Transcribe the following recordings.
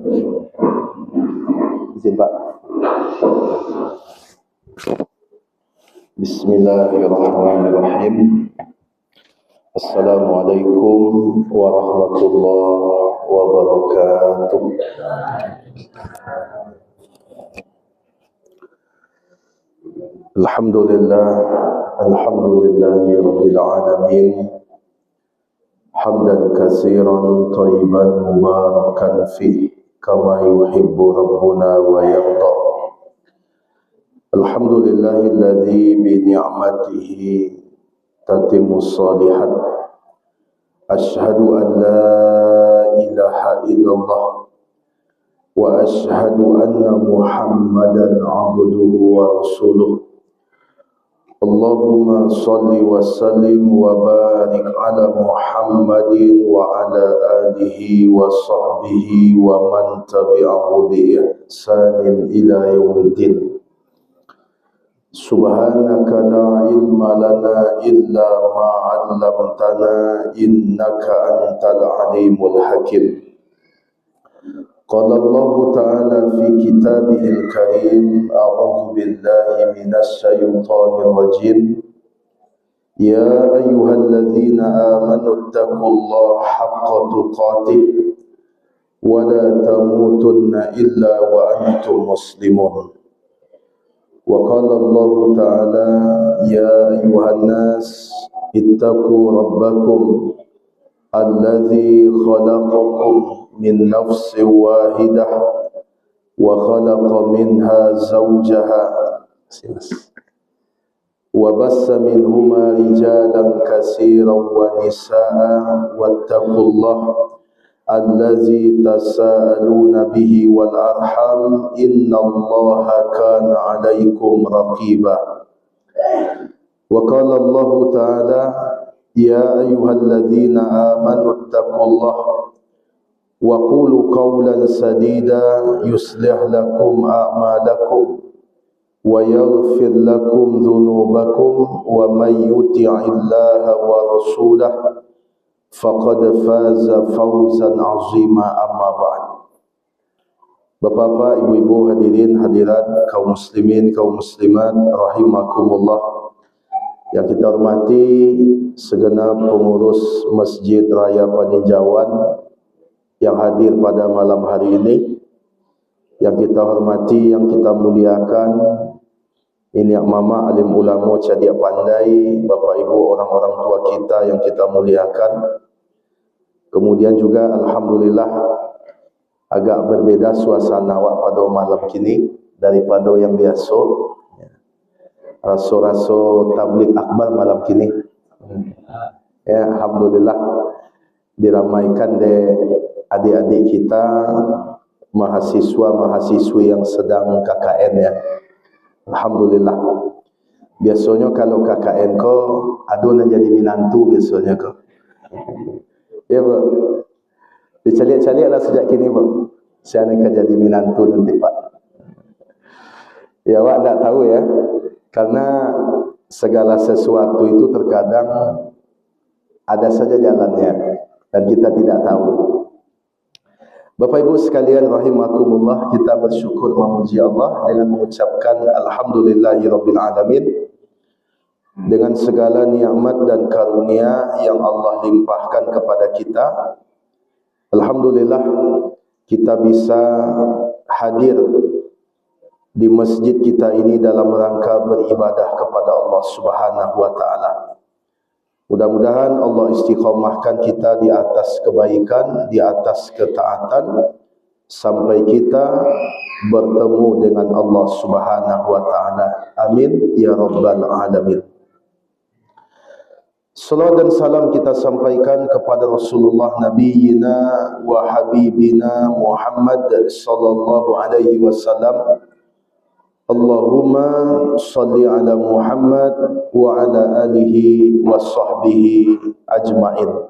Izin Pak. Bismillahirrahmanirrahim. Assalamualaikum warahmatullahi wabarakatuh. Alhamdulillahi rabbil alamin. Hamdan katsiran thayyiban mubarakan fi kama yuhibbu rabbuna wa yarda. Alhamdulillahilladzi bi ni'matihi tatimmus shalihat. Asyhadu an la ilaha illallah wa asyhadu anna Muhammadan abduhu wa rasuluh. Allahumma salli wa sallim wa barik ala Muhammadin wa ala alihi wa sahbihi wa man tabi'ahu bi ihsanin ila yaumiddin. Subhanaka la ilma lana illa ma 'allamtana innaka antal alimul hakim. Qala Allah Ta'ala fi kitabihil karim, a'udzu billahi minasy syaithanir rajim. Ya ayyuhalladzina amanu taqullaha haqqa tuqatih wa la tamutunna illa wa antum muslimun. Wa qala Allah Ta'ala ya ayyuhan nas ittaqu rabbakum alladzi khalaqakum min nafsin wahidah wa khalaqa minha zawjaha wa bassa minhuma rijalan katsiran wa nisaa wattaqullaha allazi tasaaluna bihi wal arham innallaha kana 'alaikum raqiba. Wa qala Allah Ta'ala ya ayyuhalladzina amanu taqullaha wa qulu qawlan sadida yuslih lakum a'malakum wa yaghfir lakum dhunubakum wa may yuti'illaha wa rasulahu faqad faza fawzan 'azima. Amma ba'd. Bapak-bapak, ibu-ibu, hadirin hadirat, kaum muslimin, kaum muslimat rahimakumullah. Yang kita hormati segenap pengurus Masjid Raya Paninjauan yang hadir pada malam hari ini, yang kita hormati, yang kita muliakan, ini mama, alim ulama, cerdik pandai, bapak ibu, orang-orang tua kita yang kita muliakan. Kemudian juga alhamdulillah agak berbeda suasana awak pada malam kini daripada yang biasa. Rasa-rasa tabligh akbar malam kini. Ya, alhamdulillah diramaikan de adik-adik kita, mahasiswa-mahasiswi yang sedang KKN ya. Alhamdulillah. Biasanya kalau KKN ko adu nak jadi minantu biasanya ko. Ya, Pak. Dicalik-calik lah sejak kini, Pak. Saya nak jadi minantu nanti, Pak. Ya, Pak tak tahu ya. Karena segala sesuatu itu terkadang ada saja jalannya dan kita tidak tahu. Bapak Ibu sekalian rahimakumullah, kita bersyukur memuji Allah dengan mengucapkan alhamdulillahirabbil alamin dengan segala nikmat dan karunia yang Allah limpahkan kepada kita. Alhamdulillah kita bisa hadir di masjid kita ini dalam rangka beribadah kepada Allah Subhanahu wa taala. Mudah-mudahan Allah istiqamahkan kita di atas kebaikan, di atas ketaatan sampai kita bertemu dengan Allah Subhanahu wa taala. Amin ya rabbal alamin. Salawat dan salam kita sampaikan kepada Rasulullah Nabiyina wa Habibina Muhammad sallallahu alaihi wasallam. Allahumma salli ala Muhammad wa ala alihi wa sahbihi ajma'in.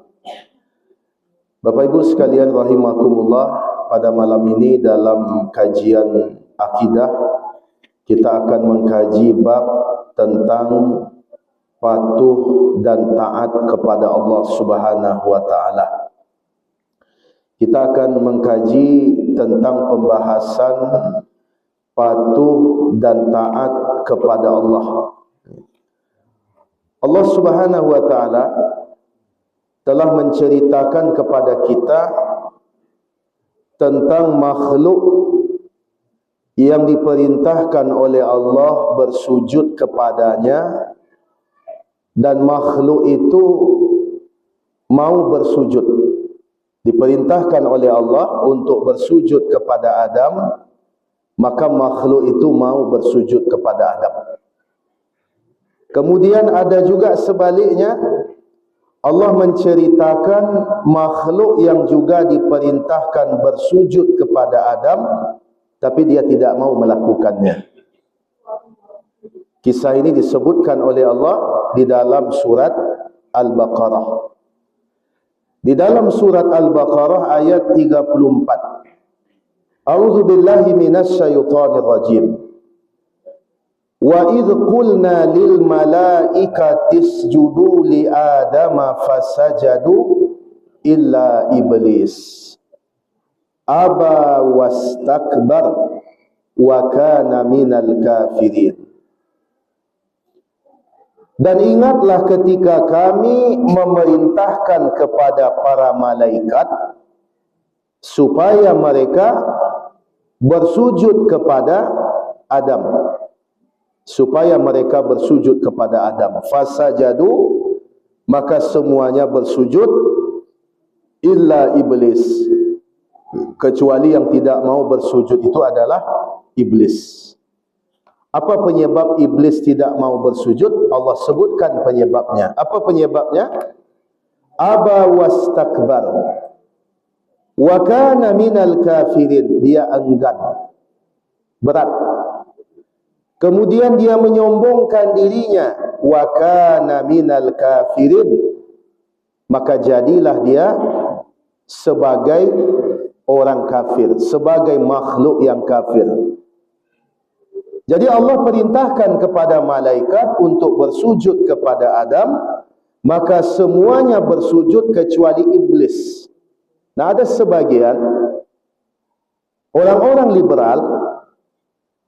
Bapak Ibu sekalian rahimakumullah, pada malam ini dalam kajian akidah kita akan mengkaji bab tentang patuh dan taat kepada Allah Subhanahu wa taala. Kita akan mengkaji tentang pembahasan patuh dan taat kepada Allah. Allah Subhanahu wa taala telah menceritakan kepada kita tentang makhluk yang diperintahkan oleh Allah bersujud kepadanya, dan makhluk itu mau bersujud. Diperintahkan oleh Allah untuk bersujud kepada Adam, maka makhluk itu mau bersujud kepada Adam. Kemudian ada juga sebaliknya, Allah menceritakan makhluk yang juga diperintahkan bersujud kepada Adam, tapi dia tidak mau melakukannya. Kisah ini disebutkan oleh Allah di dalam surat Al-Baqarah. Di dalam surat Al-Baqarah ayat 34. A'udzu billahi minasy syaithanir rajim. Wa idz qulna lil malaikati isjudu li adama fasajadu illa iblis aba wastakbar wa kana minal kafirin. Dan ingatlah ketika kami memerintahkan kepada para malaikat supaya mereka bersujud kepada Adam, supaya mereka bersujud kepada Adam. Fasajadu, maka semuanya bersujud, illa iblis, kecuali yang tidak mau bersujud itu adalah iblis. Apa penyebab iblis tidak mau bersujud? Allah sebutkan penyebabnya. Apa penyebabnya? Aba wastakbar wa kana minal kafirin. Dia enggan, berat. Kemudian dia menyombongkan dirinya, wa kana minal kafirin, maka jadilah dia sebagai orang kafir, sebagai makhluk yang kafir. Jadi Allah perintahkan kepada malaikat untuk bersujud kepada Adam, maka semuanya bersujud kecuali iblis. Nah, ada sebagian orang-orang liberal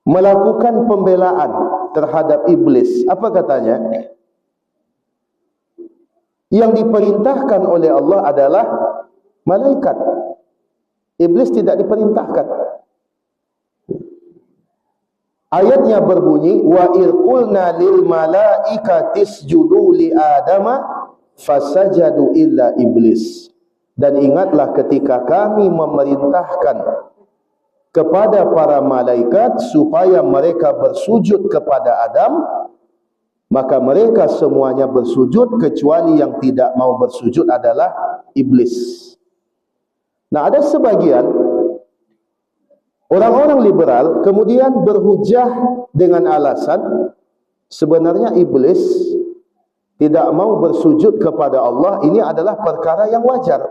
melakukan pembelaan terhadap iblis. Apa katanya? Yang diperintahkan oleh Allah adalah malaikat. Iblis tidak diperintahkan. Ayatnya berbunyi, wa irqulna lil malaikati isjudu li adama fasajadu illa iblis. Dan ingatlah ketika kami memerintahkan kepada para malaikat supaya mereka bersujud kepada Adam, maka mereka semuanya bersujud kecuali yang tidak mau bersujud adalah iblis. Nah, ada sebagian orang-orang liberal kemudian berhujah dengan alasan sebenarnya iblis tidak mau bersujud kepada Allah ini adalah perkara yang wajar.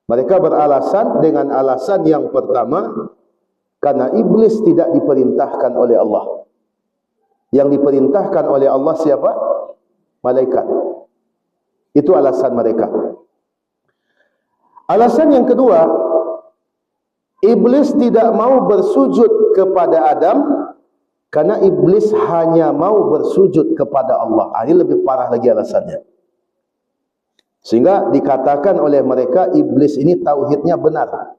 Mereka beralasan dengan alasan yang pertama, karena iblis tidak diperintahkan oleh Allah. Yang diperintahkan oleh Allah siapa? Malaikat. Itu alasan mereka. Alasan yang kedua, iblis tidak mau bersujud kepada Adam karena iblis hanya mau bersujud kepada Allah. Ini lebih parah lagi alasannya. Sehingga dikatakan oleh mereka iblis ini tauhidnya benar.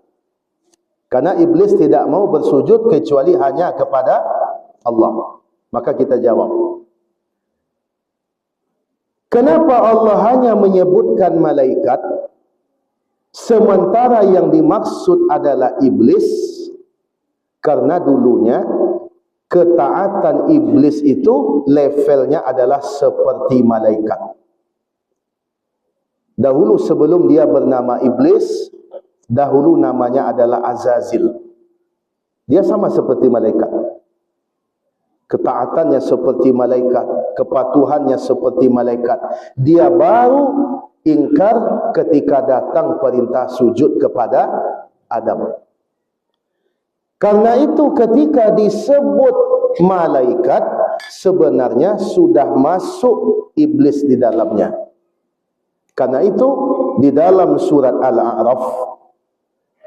Karena iblis tidak mau bersujud kecuali hanya kepada Allah. Maka kita jawab, kenapa Allah hanya menyebutkan malaikat sementara yang dimaksud adalah iblis? Karena dulunya ketaatan iblis itu levelnya adalah seperti malaikat. Dahulu sebelum dia bernama iblis, dahulu namanya adalah Azazil. Dia sama seperti malaikat. Ketaatannya seperti malaikat, kepatuhannya seperti malaikat. Dia baru ingkar ketika datang perintah sujud kepada Adam. Karena itu ketika disebut malaikat, sebenarnya sudah masuk iblis di dalamnya. Karena itu di dalam surat Al-A'raf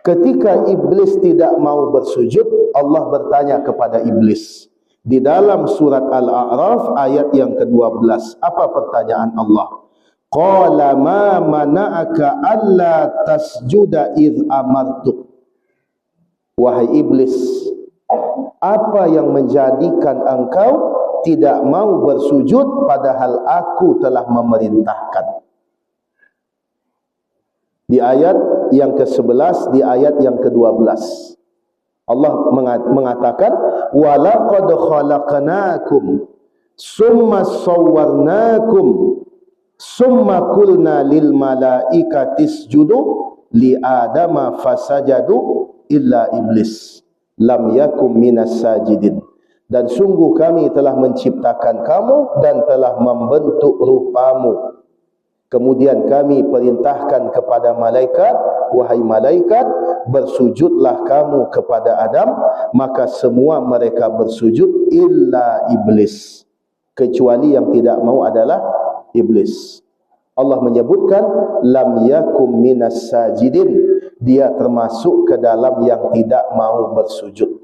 Ketika iblis tidak mau bersujud, Allah bertanya kepada iblis di dalam surat Al-A'raf ayat yang ke-12. Apa pertanyaan Allah? Qala ma mana'aka alla tasjuda idh amartuk. Wahai iblis, apa yang menjadikan engkau tidak mau bersujud padahal aku telah memerintahkan? Di ayat yang ke-11, di ayat yang ke-12 Allah mengatakan walaqad khalaqnakum summa sawwarnakum summa qulna lil malaikati isjudu li adama fasajadu illa iblis lam yakum minas sajidin. Dan sungguh kami telah menciptakan kamu dan telah membentuk rupamu. Kemudian kami perintahkan kepada malaikat, wahai malaikat, bersujudlah kamu kepada Adam. Maka semua mereka bersujud illa iblis, kecuali yang tidak mau adalah iblis. Allah menyebutkan lam yakum minas sajidin, dia termasuk ke dalam yang tidak mau bersujud.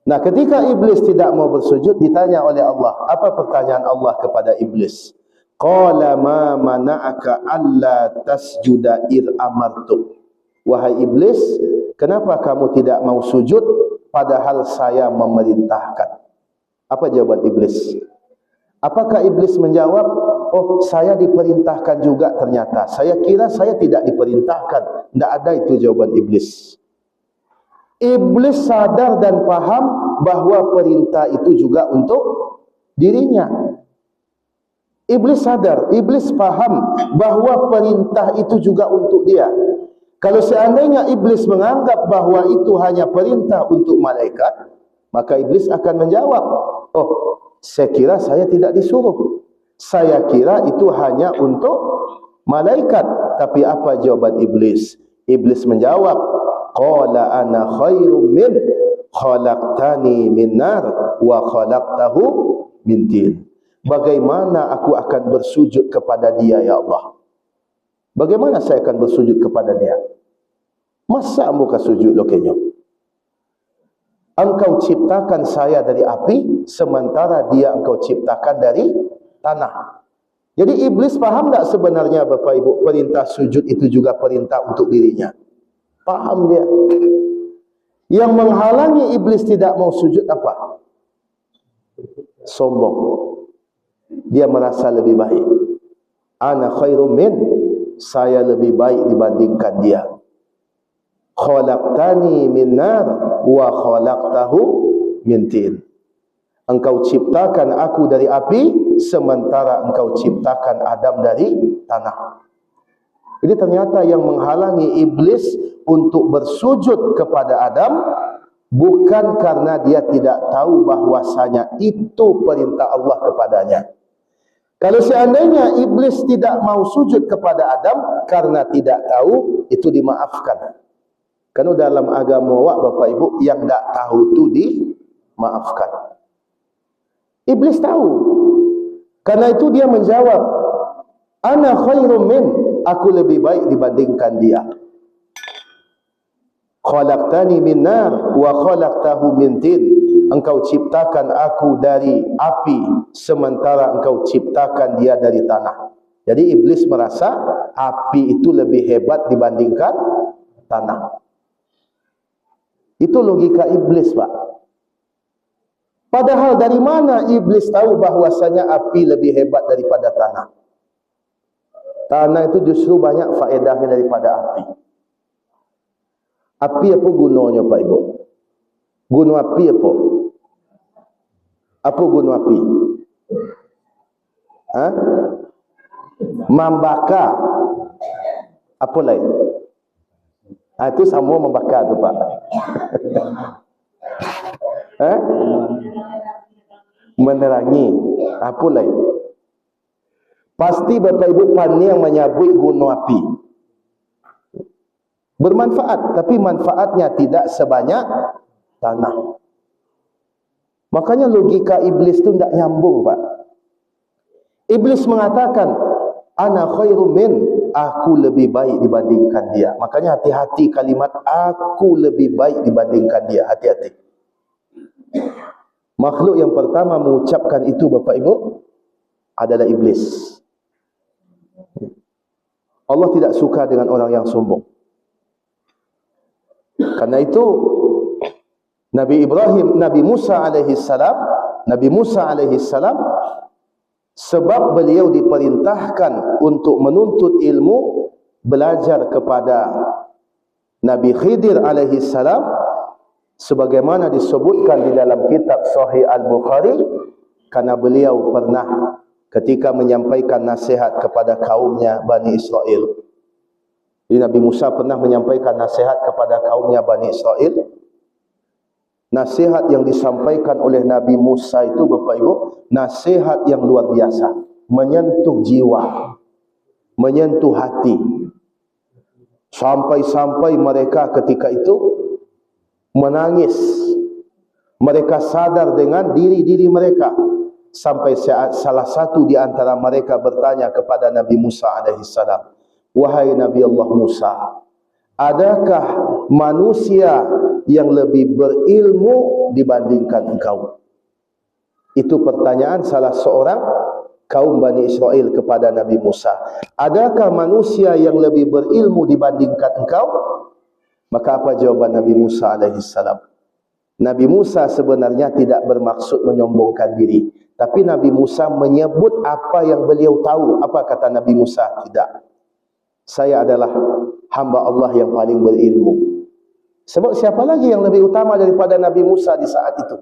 Nah, ketika iblis tidak mau bersujud, ditanya oleh Allah. Apa pertanyaan Allah kepada iblis? Qala ma mana'aka alla tasjuda id amartu. Wahai iblis, kenapa kamu tidak mau sujud padahal saya memerintahkan? Apa jawaban iblis? Apakah iblis menjawab, oh saya diperintahkan juga ternyata. Saya kira saya tidak diperintahkan. Tidak ada itu jawaban iblis. Iblis sadar dan paham bahwa perintah itu juga untuk dirinya. Iblis sadar, iblis paham bahwa perintah itu juga untuk dia. Kalau seandainya iblis menganggap bahwa itu hanya perintah untuk malaikat, maka iblis akan menjawab, oh, saya kira saya tidak disuruh. Saya kira itu hanya untuk malaikat. Tapi apa jawaban iblis? Iblis menjawab, qala ana khairum min khalaqtani min nar wa khalaqtahu min tin. Bagaimana aku akan bersujud kepada dia, ya Allah? Bagaimana saya akan bersujud kepada dia? Masa muka sujud lokenya? Engkau ciptakan saya dari api, sementara dia engkau ciptakan dari tanah. Jadi iblis paham tak sebenarnya Bapak Ibu, perintah sujud itu juga perintah untuk dirinya? Paham dia. Yang menghalangi iblis tidak mau sujud apa? Sombong. Dia merasa lebih baik. Ana khairum min, saya lebih baik dibandingkan dia. Khalaqtani min nar wa khalaqtahu min tin. Engkau ciptakan aku dari api, sementara engkau ciptakan Adam dari tanah. Jadi ternyata yang menghalangi iblis untuk bersujud kepada Adam bukan karena dia tidak tahu bahwasanya itu perintah Allah kepadanya. Kalau seandainya iblis tidak mau sujud kepada Adam karena tidak tahu, itu dimaafkan. Karena dalam agama Bapak Ibu, yang tidak tahu itu dimaafkan. Iblis tahu. Karena itu dia menjawab, ana khairum min, aku lebih baik dibandingkan dia. Khalaqtani min nar wa khalaqtahu min tin. Engkau ciptakan aku dari api, sementara engkau ciptakan dia dari tanah. Jadi iblis merasa api itu lebih hebat dibandingkan tanah. Itu logika iblis, Pak. Padahal dari mana iblis tahu bahwasanya api lebih hebat daripada tanah? Tanah itu justru banyak faedahnya daripada api. Api apa gunanya, Pak Ibu? Guna api apa? Apa guna api? Hah? Membakar. Apa lain? Itu semua membakar tu, Pak. Hah? Menerangi. Apa lain? Pasti Bapak Ibu pandai yang menyebut guna api. Bermanfaat, tapi manfaatnya tidak sebanyak tanah. Makanya logika iblis itu tidak nyambung, Pak. Iblis mengatakan, Ana khairum min, aku lebih baik dibandingkan dia. Makanya hati-hati kalimat aku lebih baik dibandingkan dia. Hati-hati. Makhluk yang pertama mengucapkan itu Bapak Ibu adalah iblis. Allah tidak suka dengan orang yang sombong. Karena itu Nabi Musa alaihi salam sebab beliau diperintahkan untuk menuntut ilmu, belajar kepada Nabi Khidir alaihi salam, sebagaimana disebutkan di dalam kitab Sahih Al-Bukhari, karena beliau pernah ketika menyampaikan nasihat kepada kaumnya Bani Israel. Jadi Nabi Musa pernah menyampaikan nasihat kepada kaumnya Bani Israel. Nasihat yang disampaikan oleh Nabi Musa itu Bapak Ibu, nasihat yang luar biasa, menyentuh jiwa, menyentuh hati. Sampai-sampai mereka ketika itu menangis. Mereka sadar dengan diri-diri mereka. Sampai salah satu di antara mereka bertanya kepada Nabi Musa alaihissalam, wahai Nabi Allah Musa, adakah manusia yang lebih berilmu dibandingkan engkau? Itu pertanyaan salah seorang kaum Bani Israel kepada Nabi Musa. Adakah manusia yang lebih berilmu dibandingkan engkau? Maka apa jawaban Nabi Musa alaihissalam? Nabi Musa sebenarnya tidak bermaksud menyombongkan diri, tapi Nabi Musa menyebut apa yang beliau tahu. Apa kata Nabi Musa? Tidak, saya adalah hamba Allah yang paling berilmu. Sebab siapa lagi yang lebih utama daripada Nabi Musa di saat itu?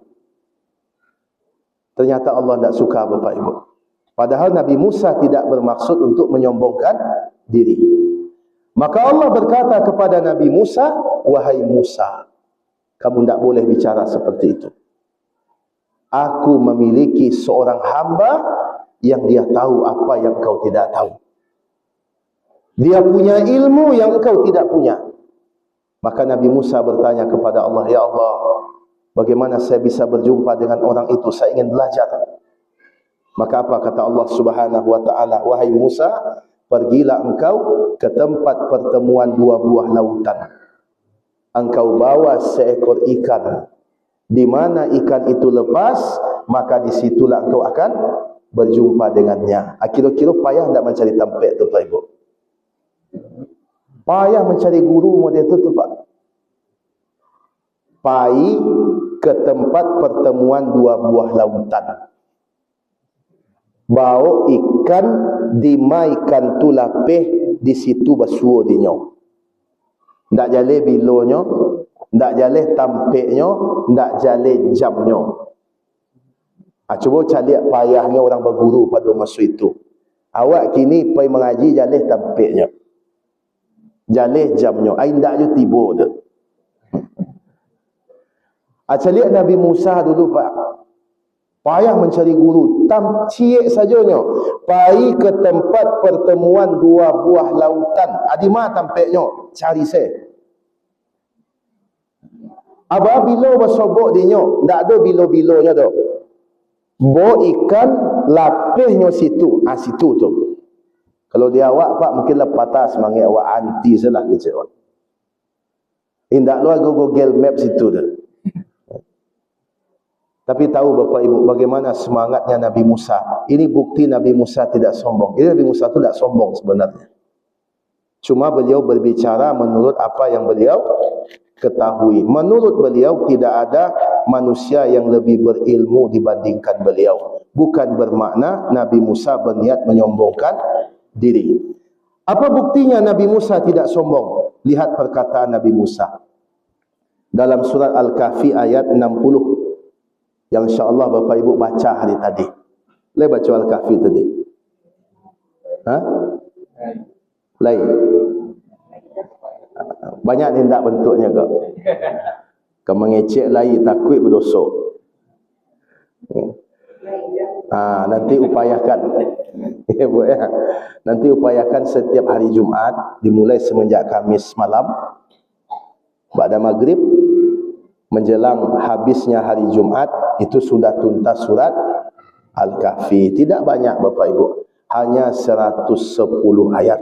Ternyata Allah tidak suka Bapak Ibu. Padahal Nabi Musa tidak bermaksud untuk menyombongkan diri. Maka Allah berkata kepada Nabi Musa, wahai Musa, kamu tidak boleh bicara seperti itu. Aku memiliki seorang hamba yang dia tahu apa yang kau tidak tahu. Dia punya ilmu yang engkau tidak punya. Maka Nabi Musa bertanya kepada Allah, ya Allah, bagaimana saya bisa berjumpa dengan orang itu? Saya ingin belajar. Maka apa kata Allah Subhanahu wa taala? Wahai Musa, pergilah engkau ke tempat pertemuan dua buah lautan. Engkau bawa seekor ikan. Di mana ikan itu lepas, maka disitulah engkau akan berjumpa dengannya. Kira-kira payah tidak mencari tempat tu Pak Ibu? Payah mencari guru model itu Pak. Pai ke tempat pertemuan dua buah lautan. Bawa ikan, dimaikan tu lapeh, di situ basuh dinyo. Ndak jale bilonyo, ndak jale tampeknyo, ndak jale jamnyo. Cuba cari payahnya orang berguru pada masa itu. Awak kini pergi mengaji jale tampeknya, jale jamnyo. Ai ndak je tiba tu. Lihat Nabi Musa dulu Pak. Payah mencari guru, ciek sajanya. Pergi ke tempat pertemuan dua buah lautan. Adima tampeknya, cari saya. Aba bilo bersobok dinyo, ndak ada bilo-bilonya tu. Bo ikan lapehnya situ, situ tu. Kalau dia awak Pak mungkin lah patah semangat awak anti salah kecil awak. Indak lu Google Map situ tu. Tapi tahu Bapak Ibu bagaimana semangatnya Nabi Musa. Ini bukti Nabi Musa tidak sombong. Ini Nabi Musa itu tidak sombong sebenarnya. Cuma beliau berbicara menurut apa yang beliau ketahui. Menurut beliau tidak ada manusia yang lebih berilmu dibandingkan beliau. Bukan bermakna Nabi Musa berniat menyombongkan diri. Apa buktinya Nabi Musa tidak sombong? Lihat perkataan Nabi Musa dalam surat Al-Kahfi ayat 60 yang insyaAllah Bapak Ibu baca hari tadi. Boleh baca Al-Kahfi tadi? Lain. Banyak tindak bentuknya kak. Kau mengecek lain takut berdosa. Nanti upayakan. Ya, Bu, ya. Nanti upayakan setiap hari Jumat dimulai semenjak Kamis malam pada maghrib menjelang habisnya hari Jumat itu sudah tuntas surat Al-Kahfi. Tidak banyak Bapak Ibu. hanya 110 ayat.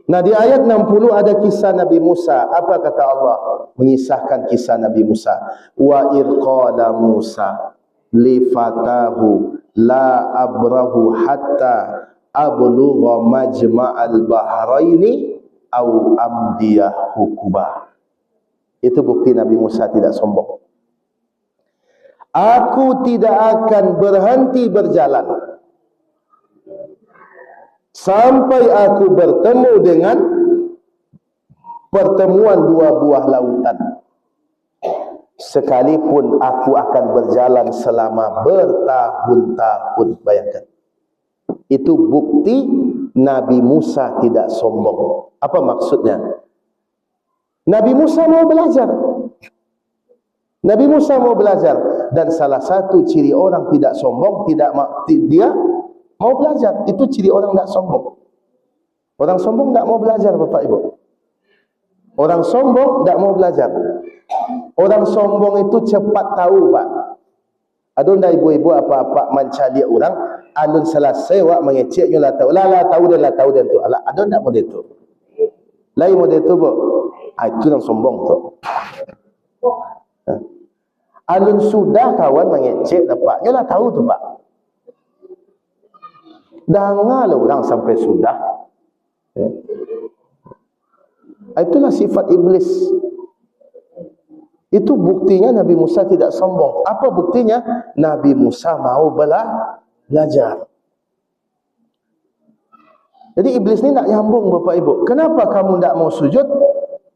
Nah, di ayat 60 ada kisah Nabi Musa. Apa kata Allah? Mengisahkan kisah Nabi Musa. Wa idh qala Musa li fatahu la abrahu hatta ablugha majma'al bahraini au amdiyah hukuba. Itu bukti Nabi Musa tidak sombong. Aku tidak akan berhenti berjalan sampai aku bertemu dengan pertemuan dua buah lautan. Sekalipun aku akan berjalan selama bertahun-tahun. Bayangkan. Itu bukti Nabi Musa tidak sombong. Apa maksudnya? Nabi Musa mau belajar. Nabi Musa mau belajar. Dan salah satu ciri orang tidak sombong, dia mau belajar. Itu ciri orang tidak sombong. Orang sombong tidak mau belajar, Bapak Ibu. Orang sombong tidak mau belajar. Orang sombong itu cepat tahu, Pak. Adun dah ibu-ibu apa-apa mencari orang, alun selesai wak mengecek nyolah tahu. Lah tahu dia tu. Alah, adun tak model tu. Lain model tu, Bu. Itu yang sombong tu. Alun sudah kawan mengecek Pak. Nyolah tahu tu, Pak. Dengar lah orang sampai sudah. Itulah sifat iblis. Itu buktinya Nabi Musa tidak sombong. Apa buktinya? Nabi Musa mau belajar. Jadi iblis ni nak nyambung, Bapak Ibu. Kenapa kamu tak mau sujud?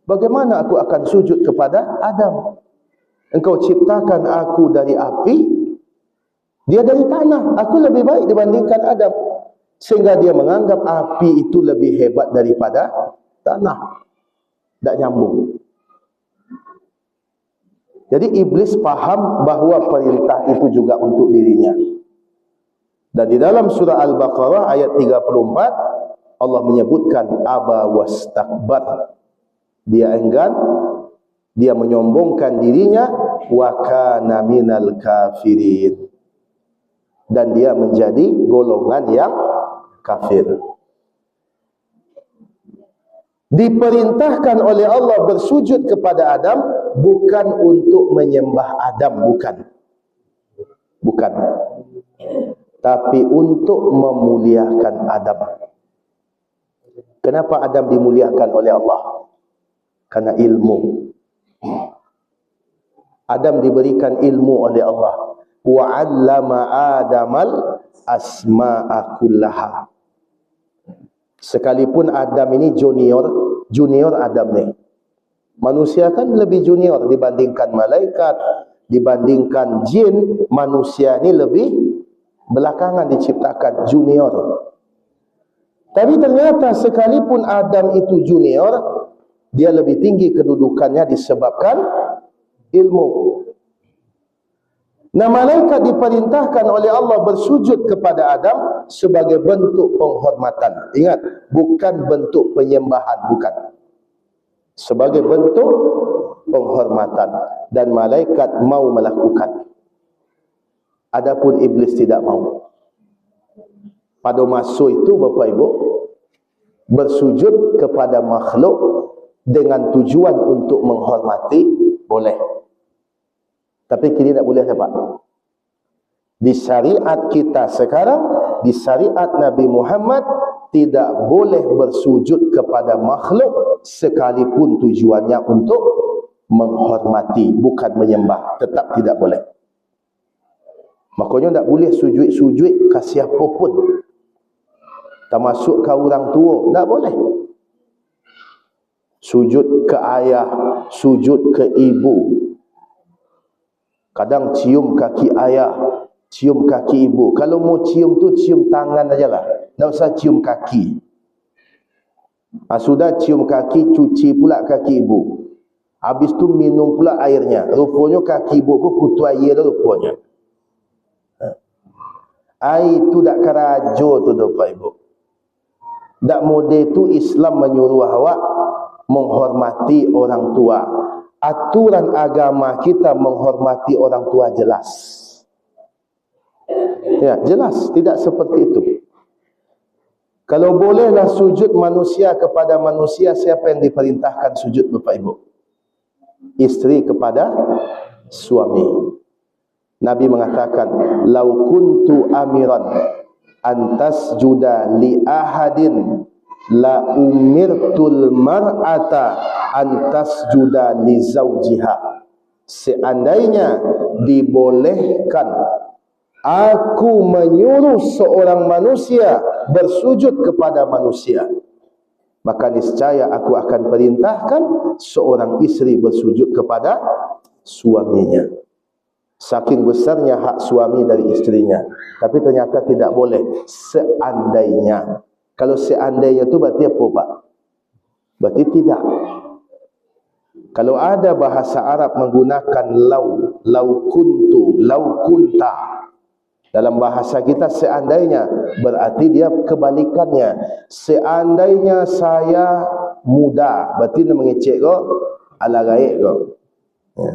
Bagaimana aku akan sujud kepada Adam? Engkau ciptakan aku dari api, dia dari tanah. Aku lebih baik dibandingkan Adam. Sehingga dia menganggap api itu lebih hebat daripada tanah. Tak nyambung. Jadi iblis faham bahawa perintah itu juga untuk dirinya. Dan di dalam surah Al-Baqarah ayat 34 Allah menyebutkan aba wastakbar. Dia enggan, dia menyombongkan dirinya, wa kana minal kafirin. Dan dia menjadi golongan yang kafir. Diperintahkan oleh Allah bersujud kepada Adam bukan untuk menyembah Adam, bukan. Tapi untuk memuliakan Adam. Kenapa Adam dimuliakan oleh Allah? Karena ilmu. Adam diberikan ilmu oleh Allah. Wa 'allama Adamal asma'a kullaha. Sekalipun Adam ini junior Adam ni. Manusia kan lebih junior dibandingkan malaikat, dibandingkan jin. Manusia ni lebih belakangan diciptakan, junior. Tapi ternyata sekalipun Adam itu junior, dia lebih tinggi kedudukannya disebabkan ilmu. Nah, malaikat diperintahkan oleh Allah bersujud kepada Adam sebagai bentuk penghormatan. Ingat, bukan bentuk penyembahan, bukan. Sebagai bentuk penghormatan. Dan malaikat mau melakukan. Adapun iblis tidak mau. Pada masa itu, Bapak Ibu, bersujud kepada makhluk dengan tujuan untuk menghormati, boleh. Tapi kini tak boleh, Pak. Di syariat kita sekarang, di syariat Nabi Muhammad, tidak boleh bersujud kepada makhluk sekalipun tujuannya untuk menghormati, bukan menyembah. Tetap tidak boleh. Makanya tak boleh sujud ke siapa pun. Termasuk ke orang tua, tak boleh. Sujud ke ayah, sujud ke ibu. Kadang cium kaki ayah, cium kaki ibu. Kalau mau cium tu cium tangan aja lah. Tak usah cium kaki. Sudah cium kaki, cuci pula kaki ibu. Habis tu minum pula airnya. Rupanya kaki ibu ku kutu air dah rupanya. Air tu tak kerajo tu, Bapak Ibu. Tak model tu Islam menyuruh awak menghormati orang tua. Aturan agama kita menghormati orang tua jelas. Ya, jelas tidak seperti itu. Kalau bolehlah sujud manusia kepada manusia, siapa yang diperintahkan sujud Bapak Ibu? Isteri kepada suami. Nabi mengatakan, "Lau kuntu amiran antas juda li ahadin la umirtul mar'ata antas juda li zawjiha." Seandainya dibolehkan aku menyuruh seorang manusia bersujud kepada manusia, maka niscaya aku akan perintahkan seorang isteri bersujud kepada suaminya. Saking besarnya hak suami dari istrinya. Tapi ternyata tidak boleh. Seandainya. Kalau seandainya itu berarti apa Pak? Berarti tidak. Kalau ada bahasa Arab menggunakan lau kuntu, lau kunta, dalam bahasa kita seandainya, berarti dia kebalikannya. Seandainya saya muda, berarti dia mengecek kau ala gaib kau. Ya.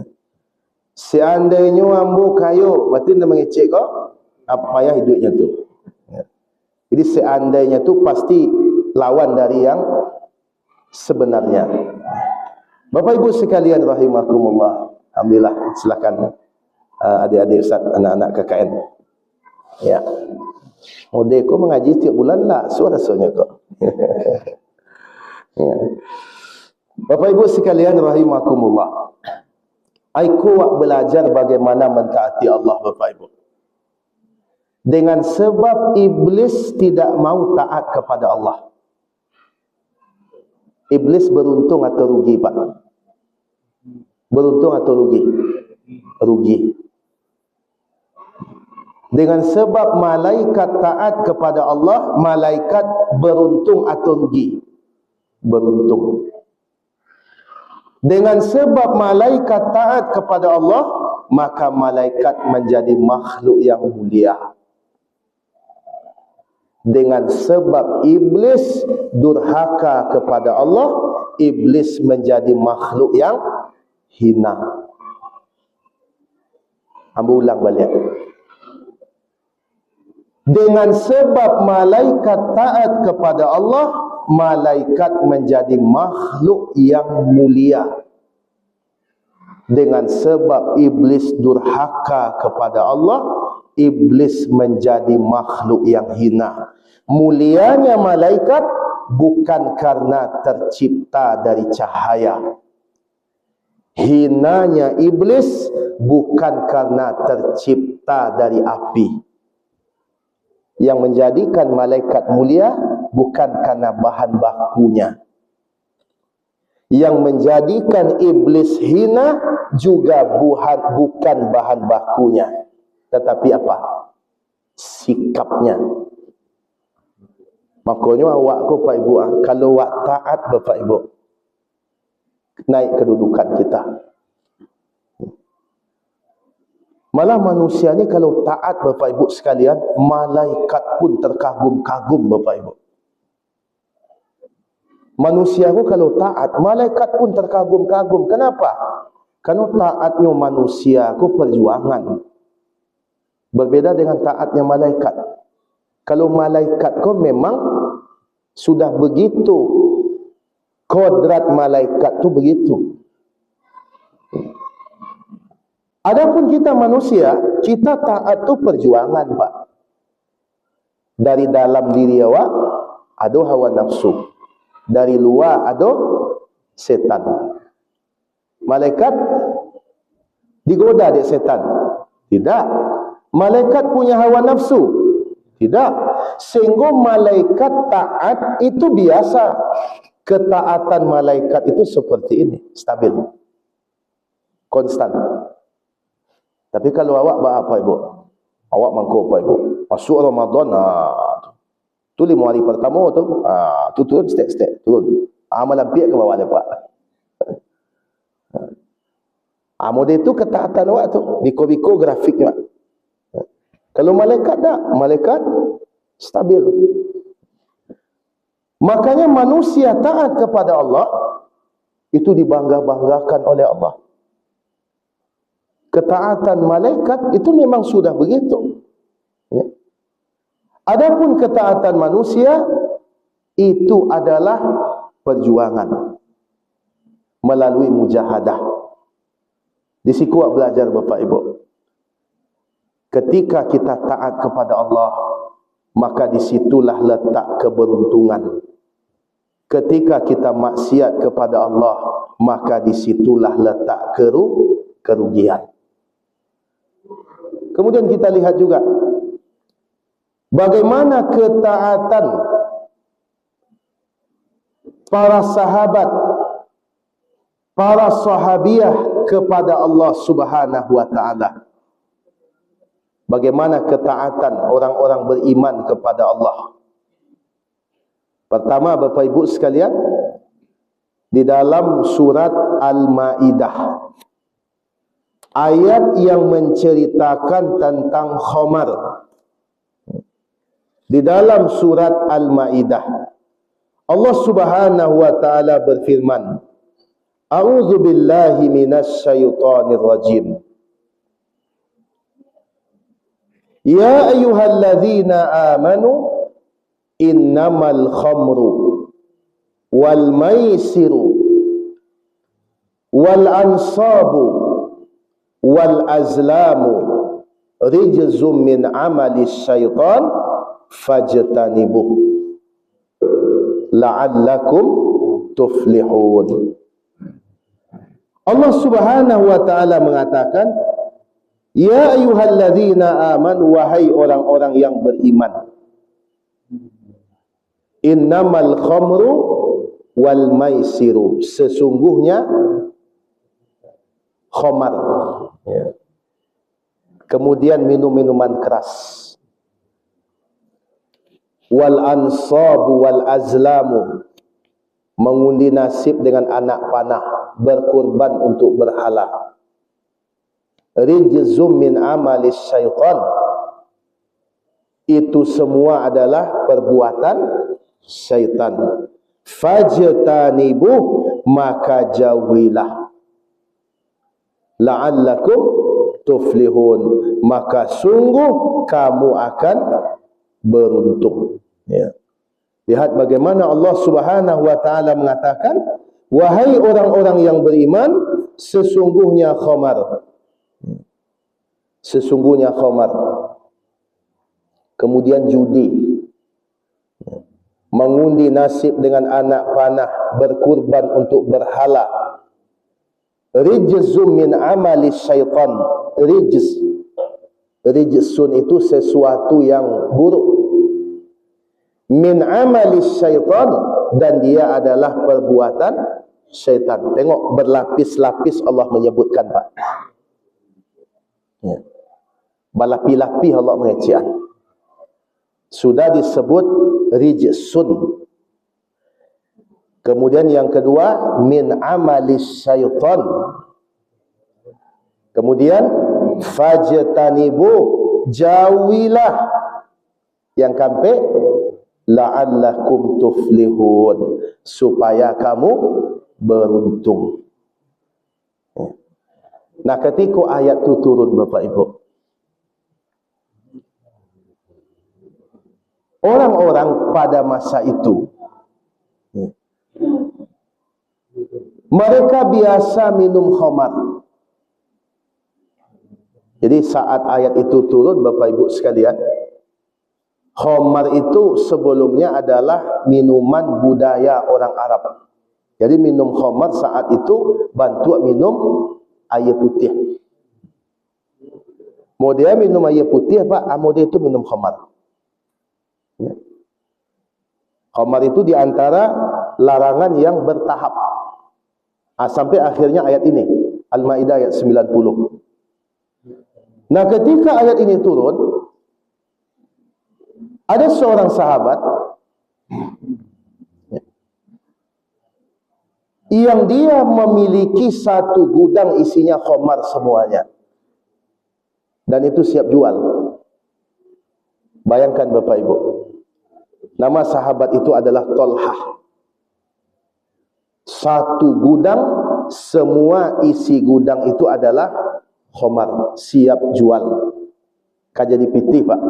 Seandainya ambu kayu, berarti dia mengecek kau apa payah hidupnya tu. Ya. Jadi seandainya tu pasti lawan dari yang sebenarnya. Bapak Ibu sekalian rahimakumullah. Alhamdulillah, silakan adik-adik Ustaz, anak-anak KKN. Ya. Model kau mengaji tiap bulan lah, suara-suaranya kau. Ya. Bapak Ibu sekalian rahimakumullah. Aku belajar bagaimana mentaati Allah Bapak Ibu. Dengan sebab iblis tidak mau taat kepada Allah. Iblis beruntung atau rugi Pak? Beruntung atau rugi? Rugi. Dengan sebab malaikat taat kepada Allah, malaikat beruntung atau rugi? Beruntung. Dengan sebab malaikat taat kepada Allah, maka malaikat menjadi makhluk yang mulia. Dengan sebab iblis durhaka kepada Allah, iblis menjadi makhluk yang hina. Ambil ulang balik. Dengan sebab malaikat taat kepada Allah, malaikat menjadi makhluk yang mulia. Dengan sebab iblis durhaka kepada Allah, iblis menjadi makhluk yang hina. Mulianya malaikat bukan karena tercipta dari cahaya. Hinanya iblis bukan karena tercipta dari api. Yang menjadikan malaikat mulia bukan karena bahan bakunya. Yang menjadikan iblis hina juga bukan bahan bakunya. Tetapi apa? Sikapnya. Makanya awak ko Pak Ibu, kalau awak taat Bapak Ibu, naik kedudukan kita. Malah manusia ni kalau taat Bapak Ibu sekalian, malaikat pun terkagum-kagum Bapak Ibu. Manusia ku kalau taat, malaikat pun terkagum-kagum. Kenapa? Karena taatnya manusia ku perjuangan. Berbeda dengan taatnya malaikat. Kalau malaikat ku memang sudah begitu, kodrat malaikat tu begitu. Adapun kita manusia, kita taat tu perjuangan Pak. Dari dalam diri awak ada hawa nafsu, dari luar ada setan. Malaikat digoda oleh setan? Tidak. Malaikat punya hawa nafsu? Tidak. Sehingga malaikat taat itu biasa. Ketaatan malaikat itu seperti ini, stabil, konstan. Tapi kalau awak buat apa Ibu? Awak mangkuk apa Ibu? Masuk Ramadan, tu 5 hari pertama tu, tu turun step-step, turun. Malam piak ke bawah lepak. Model tu ketaatan awak tu, biko-biko grafiknya. Kalau malaikat tak, malaikat stabil. Makanya manusia taat kepada Allah, itu dibangga-banggakan oleh Allah. Ketaatan malaikat itu memang sudah begitu. Ya. Adapun ketaatan manusia itu adalah perjuangan melalui mujahadah. Di situ belajar Bapak Ibu. Ketika kita taat kepada Allah, maka disitulah letak keberuntungan. Ketika kita maksiat kepada Allah, maka disitulah letak kerugian. Kemudian kita lihat juga bagaimana ketaatan para sahabat, para sahabiah kepada Allah Subhanahu wa ta'ala. Bagaimana ketaatan orang-orang beriman kepada Allah. Pertama, Bapak Ibu sekalian, di dalam surat Al-Maidah, ayat yang menceritakan tentang khamar. Di dalam surat Al-Maidah, Allah Subhanahu wa ta'ala berfirman, A'udzu billahi minasy syaithanir rajim. Ya ayyuhalladzina amanu innamal khamru wal maisiru wal ansabu wal azlamu rijzum min amali syaitan fajtanibuh la'allakum tuflihun. Allah Subhanahu wa ta'ala mengatakan, ya ayyuhalladzina amanu, wahai orang-orang yang beriman, innamal khamru wal maisiru, sesungguhnya khamar, ya. Kemudian minum-minuman keras, wal ansabu wal azlamu, mengundi nasib dengan anak panah, berkorban untuk berhala, rijzum min amalis syaitan, itu semua adalah perbuatan syaitan. Fajtanibuh, maka jauhilah, la'allakum tuflihun, maka sungguh kamu akan beruntung. Ya. Lihat bagaimana Allah Subhanahu wa ta'ala mengatakan, wahai orang-orang yang beriman, sesungguhnya khamar, sesungguhnya khamar, kemudian judi, mengundi nasib dengan anak panah, berkurban untuk berhala, rijzum min amali syaitan. Rijzun itu sesuatu yang buruk, min amali syaitan, dan dia adalah perbuatan syaitan. Tengok, berlapis-lapis Allah menyebutkan, Pak. Ya. Berlapis-lapis Allah mengecek. Sudah disebut rijsun. Kemudian yang kedua, min amalis syaitan. Kemudian fajtanibu, jauhilah. Yang keempat, la'allakum tuflihun, supaya kamu beruntung. Nah, ketika ayat itu turun Bapak Ibu, orang-orang pada masa itu, mereka biasa minum khamar. Jadi saat ayat itu turun Bapak Ibu sekalian, khamar itu sebelumnya adalah minuman budaya orang Arab. Jadi minum khamar saat itu bantu minum air putih. Mau dia minum air putih Pak, mau dia itu minum khamar. Ya. Khamar itu diantara larangan yang bertahap. Sampai akhirnya ayat ini, Al-Maidah ayat 90. Nah, ketika ayat ini turun, ada seorang sahabat yang dia memiliki satu gudang isinya khamar semuanya, dan itu siap jual. Bayangkan Bapak Ibu, nama sahabat itu adalah Tolhah. Satu gudang, semua isi gudang itu adalah khamar, siap jual. Kan jadi pitih Pak.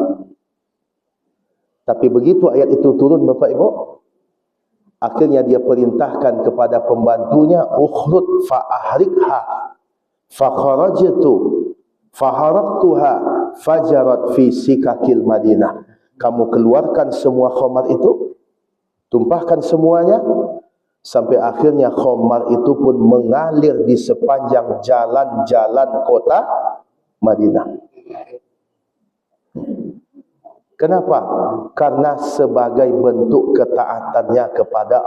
Tapi begitu ayat itu turun Bapak Ibu, akhirnya dia perintahkan kepada pembantunya, ukhrud fa'ahrikha fakharajtu faharaktuha fajarat fi sikakil Madinah. Kamu keluarkan semua khamar itu, tumpahkan semuanya, sampai akhirnya khamar itu pun mengalir di sepanjang jalan-jalan kota Madinah. Kenapa? Karena sebagai bentuk ketaatannya kepada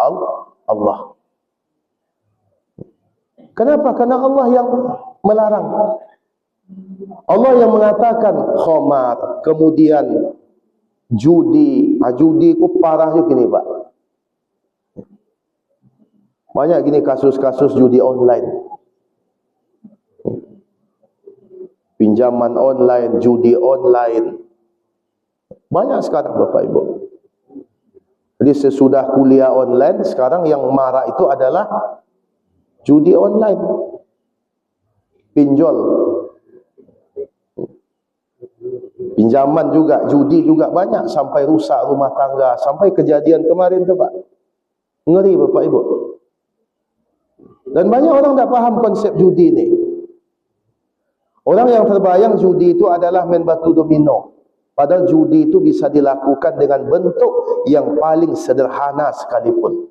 Allah. Kenapa? Karena Allah yang melarang. Allah yang mengatakan khamar, kemudian judi. Judi ku parah juga gini Pak. Banyak gini kasus-kasus judi online. Pinjaman online, judi online. Banyak sekarang Bapak Ibu. Jadi sesudah kuliah online, sekarang yang marah itu adalah judi online. Pinjol. Pinjaman juga, judi juga banyak. Sampai rusak rumah tangga. Sampai kejadian kemarin tu Pak. Ngeri Bapak Ibu. Dan banyak orang tak faham konsep judi ni. Orang yang terbayang judi itu adalah main batu domino. Padahal judi itu bisa dilakukan dengan bentuk yang paling sederhana sekalipun.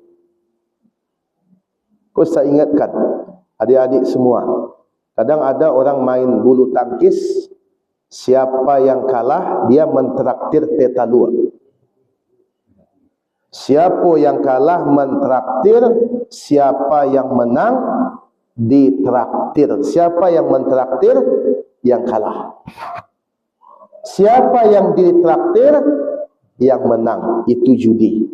Saya ingatkan adik-adik semua, kadang ada orang main bulu tangkis, siapa yang kalah dia mentraktir tetalua. Siapa yang kalah mentraktir, siapa yang menang ditraktir. Siapa yang mentraktir yang kalah. Siapa yang ditraktir yang menang, itu judi.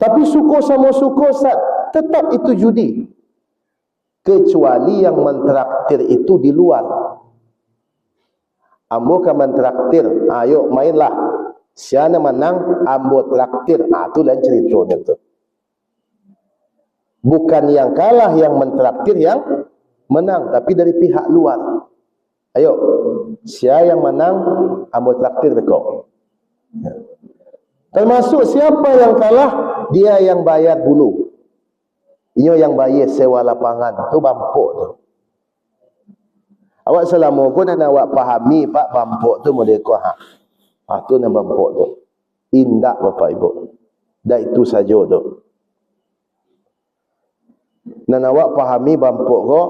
Tapi suku sama suku tetap itu judi. Kecuali yang mentraktir itu di luar. Ambo kan mentraktir, ayo mainlah. Siapa menang, ambo traktir. Itu lain ceritanya tu. Bukan yang kalah yang mentraktir yang menang, tapi dari pihak luar. Ayo, siapa yang menang, ambo traktir kau. Termasuk siapa yang kalah, dia yang bayar dulu. Ini yang bayar sewa lapangan. Tu bampuk tu. Awak selama pun nak awak pahami Pak, bampuk tu merdeka hak. Tu nak bampuk tu. Indak Bapak Ibu. Dah itu saja tu. Dan awak pahami bampuk kau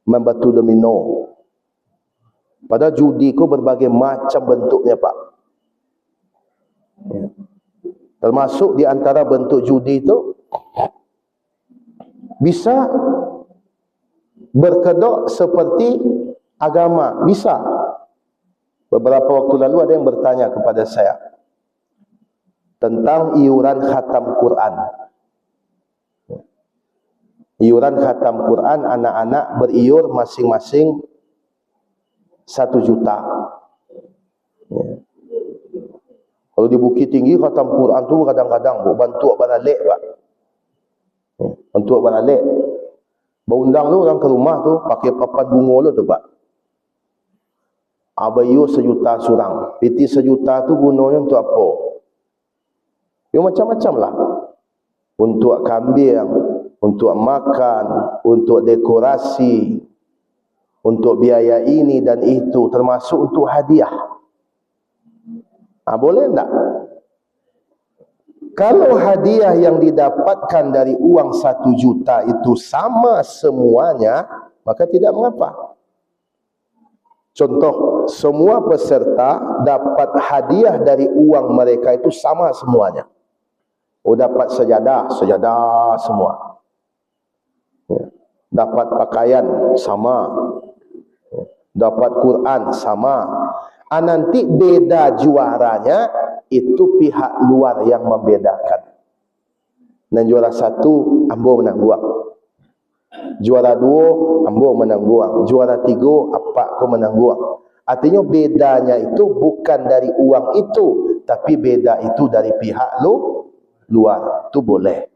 membatu domino. Padahal judi ku berbagai macam bentuknya Pak. Ya. Termasuk di antara bentuk judi itu bisa berkedok seperti agama. Bisa. Beberapa waktu lalu ada yang bertanya kepada saya tentang iuran khatam Quran. Iuran khatam Quran, anak-anak beriur masing-masing 1 juta. Ya. Kalau di Bukit Tinggi khatam Quran tu kadang-kadang bantu baralik Pak. Ya. Bantu baralik. Berundang tu orang ke rumah tu pakai papan bunga lu tu Pak. Abayu 1 juta surang. Piti 1 juta tu gunanya untuk apa? Ya macam-macam lah. Untuk kambing, untuk makan, untuk dekorasi, untuk biaya ini dan itu, termasuk untuk hadiah. Boleh tak? Kalau hadiah yang didapatkan dari uang 1 juta itu sama semuanya, maka tidak mengapa. Contoh, semua peserta dapat hadiah dari uang mereka itu sama semuanya. Dapat sejadah semua. Dapat pakaian sama. Dapat Quran sama. Nanti beda juaranya itu pihak luar yang membedakan. Dan juara 1 ambo menang guang. Juara 2 ambo menang guang. Juara 3 apa ko menang guang. Artinya bedanya itu bukan dari uang itu, tapi beda itu dari pihak luar. Itu boleh.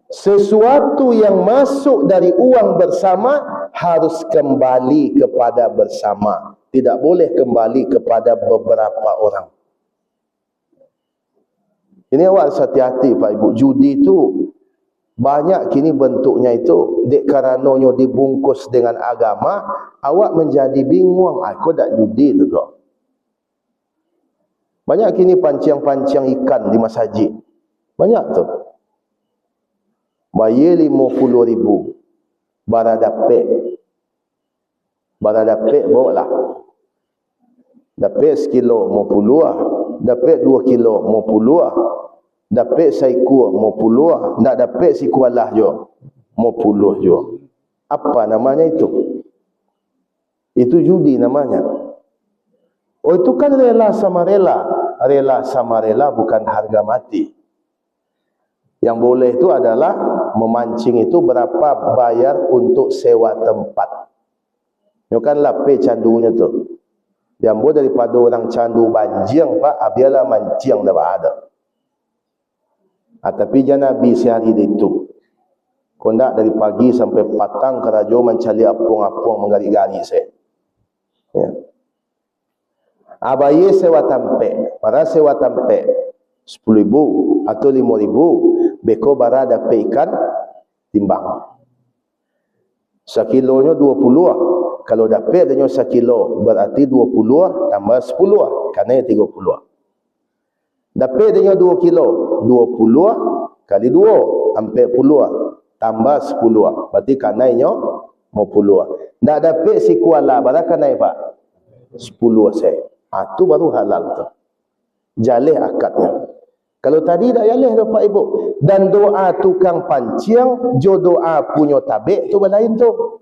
Sesuatu yang masuk dari uang bersama harus kembali kepada bersama. tidak boleh kembali kepada beberapa orang. Ini awak hati-hati Pak Ibu. Judi itu banyak kini bentuknya itu. Dek karenanya dibungkus dengan agama, awak menjadi bingung. Kau tak judi tu kok. Banyak kini pancing-pancing ikan di masjid. Banyak tu. Bayar 50,000. Baradapek. Baradapek bawa lah. Dapat sekilo 50 lah. Dapat 2 kilo 50 lah. Dapat saiku 50 lah. Tak dapat sikualah je 50 je. Apa namanya itu? Itu judi namanya. Oh, itu kan rela sama rela. Rela sama rela bukan harga mati. Yang boleh itu adalah memancing itu berapa bayar untuk sewa tempat. Itu kan lapis candunya tu. Yang boleh daripada orang candu banjing Pak, biarlah mancing dah ada. Tapi jangan Nabi sehari itu. Kau nak dari pagi sampai petang kerajo mencari apung-apung menggarik-garik saya. Ya. Abaye sewa tampek. Para sewa tampek 10,000 atau 5,000. Beko bara dapat ikan timbang. Sekilonya 20 lah. Kalau dapat dia 1 kilo berarti 20 lah tambah 10 lah. Kerana 30 lah. Dapat dia 2 kilo 20 lah kali 2 40 lah tambah 10 lah. Berarti kanainya 50 lah. Tak dapat si kuala berapa kanai Pak? 10 saya. Itu baru halal tu. Jalih akadnya. Kalau tadi dah jalih tu Pak Ibu. Dan doa tukang pancing, jo doa punya tabik tu berlain tu.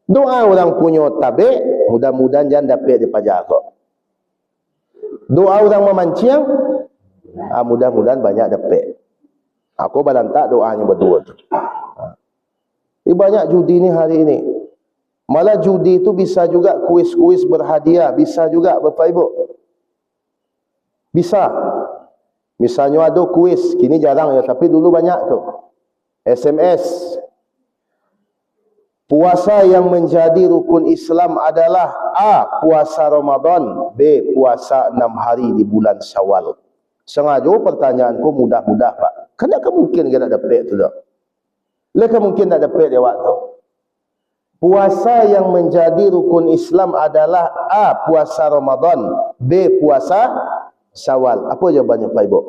Doa orang punya tabik, mudah-mudahan jangan dapat di pajak kok. Doa orang memancing, mudah-mudahan banyak dapat. Aku balantak doanya berdua tu. Banyak judi ni hari ini. Malah judi itu bisa juga kuis-kuis berhadiah. Bisa juga Bapak Ibu. Bisa. Misalnya ada kuis. Kini jarang ya. Tapi dulu banyak tu. SMS. Puasa yang menjadi rukun Islam adalah A. Puasa Ramadan. B. Puasa 6 hari di bulan Syawal. Sengaja pertanyaanku mudah-mudah Pak. Kenapa mungkin kita dapat tu tak? Leka mungkin tak dapat dia waktu. Puasa yang menjadi rukun Islam adalah A. Puasa Ramadan. B. Puasa Syawal. Apa jawabannya Pak Ibu?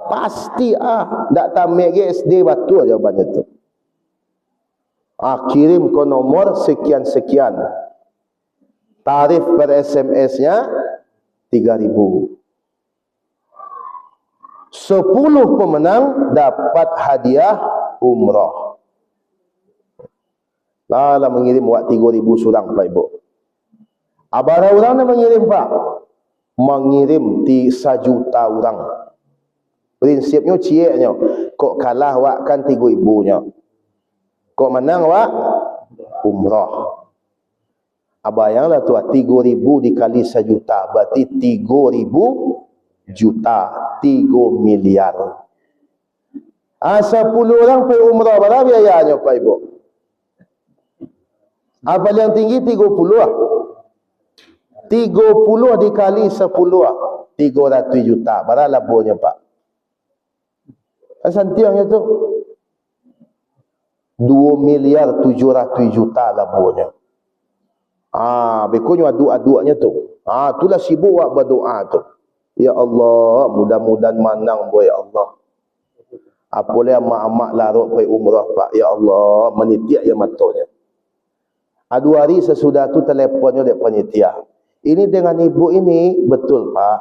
Pasti A. Tak tamek ke SD batu jawabannya tu. Kirim ke nomor sekian-sekian. Tarif per SMS-nya 3,000. 10 pemenang dapat hadiah umrah. Lala mengirim buat 3,000 surang Pak Ibu. Abara orang nak mengirim Pak. Mengirim 1 juta orang. Prinsipnya cieknya. Kok kalah wak kan 3,000 nya. Kok menang wak umrah. Abayanglah tu 3,000 dikali 1 juta. Berarti 3,000 juta. 3 miliar. 10 orang pergi umrah. Berapa biayanya Pak Ibu? Apa yang tinggi 30 lah. 30 dikali 10 lah. 300 juta. Berapa labuhnya Pak? Santiangnya tu 2 miliar 700 juta labuhnya. Bekonya aduk-aduknya tu. Itulah sibuk buat berdoa tu. Ya Allah, mudah-mudahan menang boy Allah. Apalah mak-mak larut pergi umrah Pak. Ya Allah, menitiak ya matanya. 2 hari sesudah tu teleponnya dek panitia. Ini dengan ibu ini, betul Pak.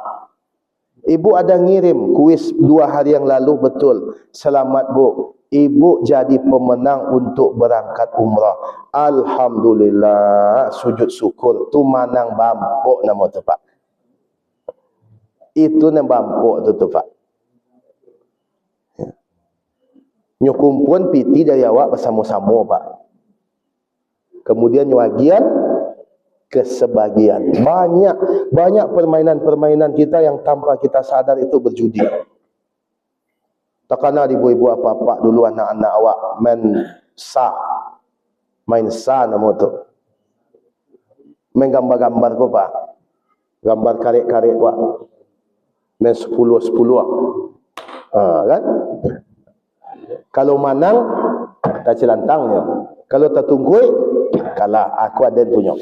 Ibu ada ngirim kuis 2 hari yang lalu, betul. Selamat Bu. Ibu jadi pemenang untuk berangkat umrah. Alhamdulillah, sujud syukur. Tu manang bampuk nama tu Pak. Itu nama bampuk tu Pak. Nyukumpun piti dari awak bersama-sama Pak. Kemudian nyawagian ke sebagian. Banyak permainan-permainan kita yang tanpa kita sadar itu berjudi. Tak kena ibu-ibu apa-apa dulu anak-anak awak main sa nama tu. Main gambar-gambar ko pak. Gambar karek-karek pak. Main 10-10 kan? Kalau manang tak celantangnya. Kalau tak tungkui kalah aku ada punya.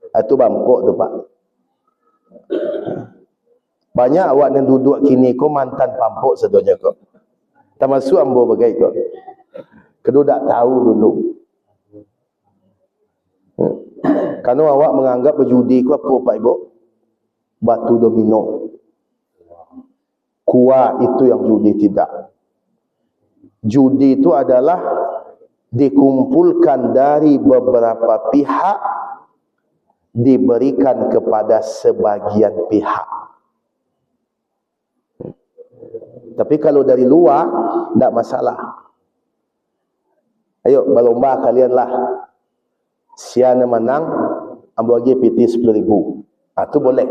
Itu bampuk tu pak. Banyak awak yang duduk kini ko mantan pampuk sedonya ko. Termasuk ambo bagai ko. Kedua tak tahu dulu. Karena awak menganggap berjudi ko apa pak ibu? Batu domino. Kuah itu yang judi tidak. Judi itu adalah dikumpulkan dari beberapa pihak diberikan kepada sebagian pihak. Tapi kalau dari luar tidak masalah. Ayo berlomba kalian lah. Siapa menang ambil lagi PT 10,000. Itu boleh.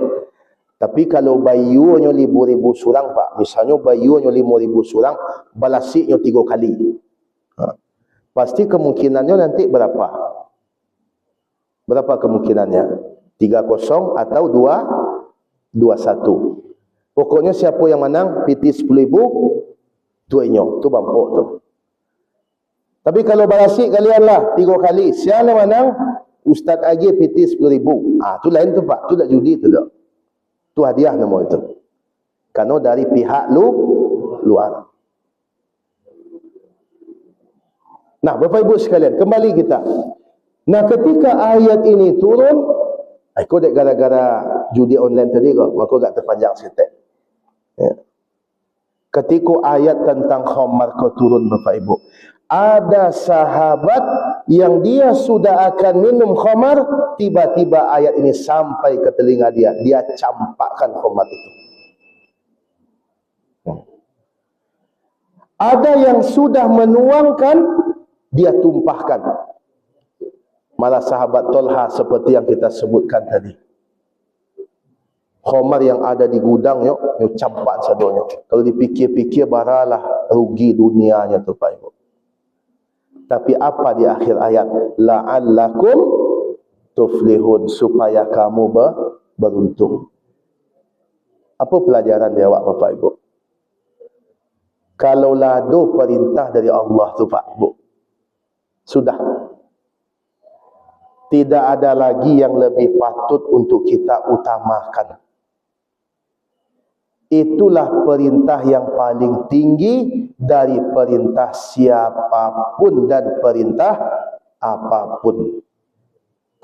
Tapi kalau bayu nyo 5,000 surang pak, misalnya bayu nyo 5,000 surang, balasik nyo 3 kali. Pasti kemungkinannya nanti berapa? Berapa kemungkinannya? 3-0 atau 2-1. Pokoknya siapa yang menang PT 10,000 tuanya, tu bampuk tu. Tapi kalau balasik kalian lah 3 kali, siapa menang? Ustaz Agi PT 10,000. Tu lain tu pak, tu tak judi tu dah. Tu hadiah nama itu. Karena dari pihak luar. Nah, Bapak Ibu sekalian, kembali kita. Nah, ketika ayat ini turun, aku dek gara-gara judi online tadi kok, aku agak terpanjang sikit. Ya. Ketika ayat tentang khamar kau turun Bapak Ibu, ada sahabat yang dia sudah akan minum khamar, tiba-tiba ayat ini sampai ke telinga dia campakkan khamar itu. Ada yang sudah menuangkan, dia tumpahkan. Malah sahabat Tolha seperti yang kita sebutkan tadi. Khamar yang ada di gudang yo campak sadonya. Kalau dipikir-pikir baralah rugi dunianya tu Pak Ibu. Tapi apa di akhir ayat? La'allakum tuflihun, supaya kamu beruntung. Apa pelajaran dia awak Bapak Ibu? Kalau lado perintah dari Allah tu Pak Ibu, sudah. Tidak ada lagi yang lebih patut untuk kita utamakan. Itulah perintah yang paling tinggi dari perintah siapapun dan perintah apapun.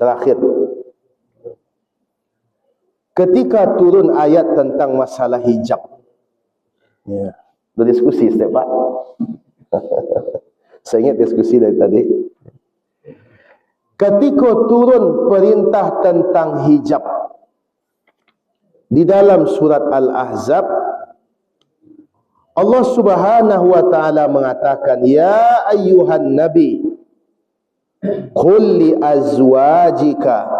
Terakhir, ketika turun ayat tentang masalah hijab, ya, berdiskusi setiap Pak. Saya ingat diskusi dari tadi. Ketika turun perintah tentang hijab di dalam surat Al-Ahzab, Allah Subhanahu wa taala mengatakan, ya ayyuhan nabi qul li azwajika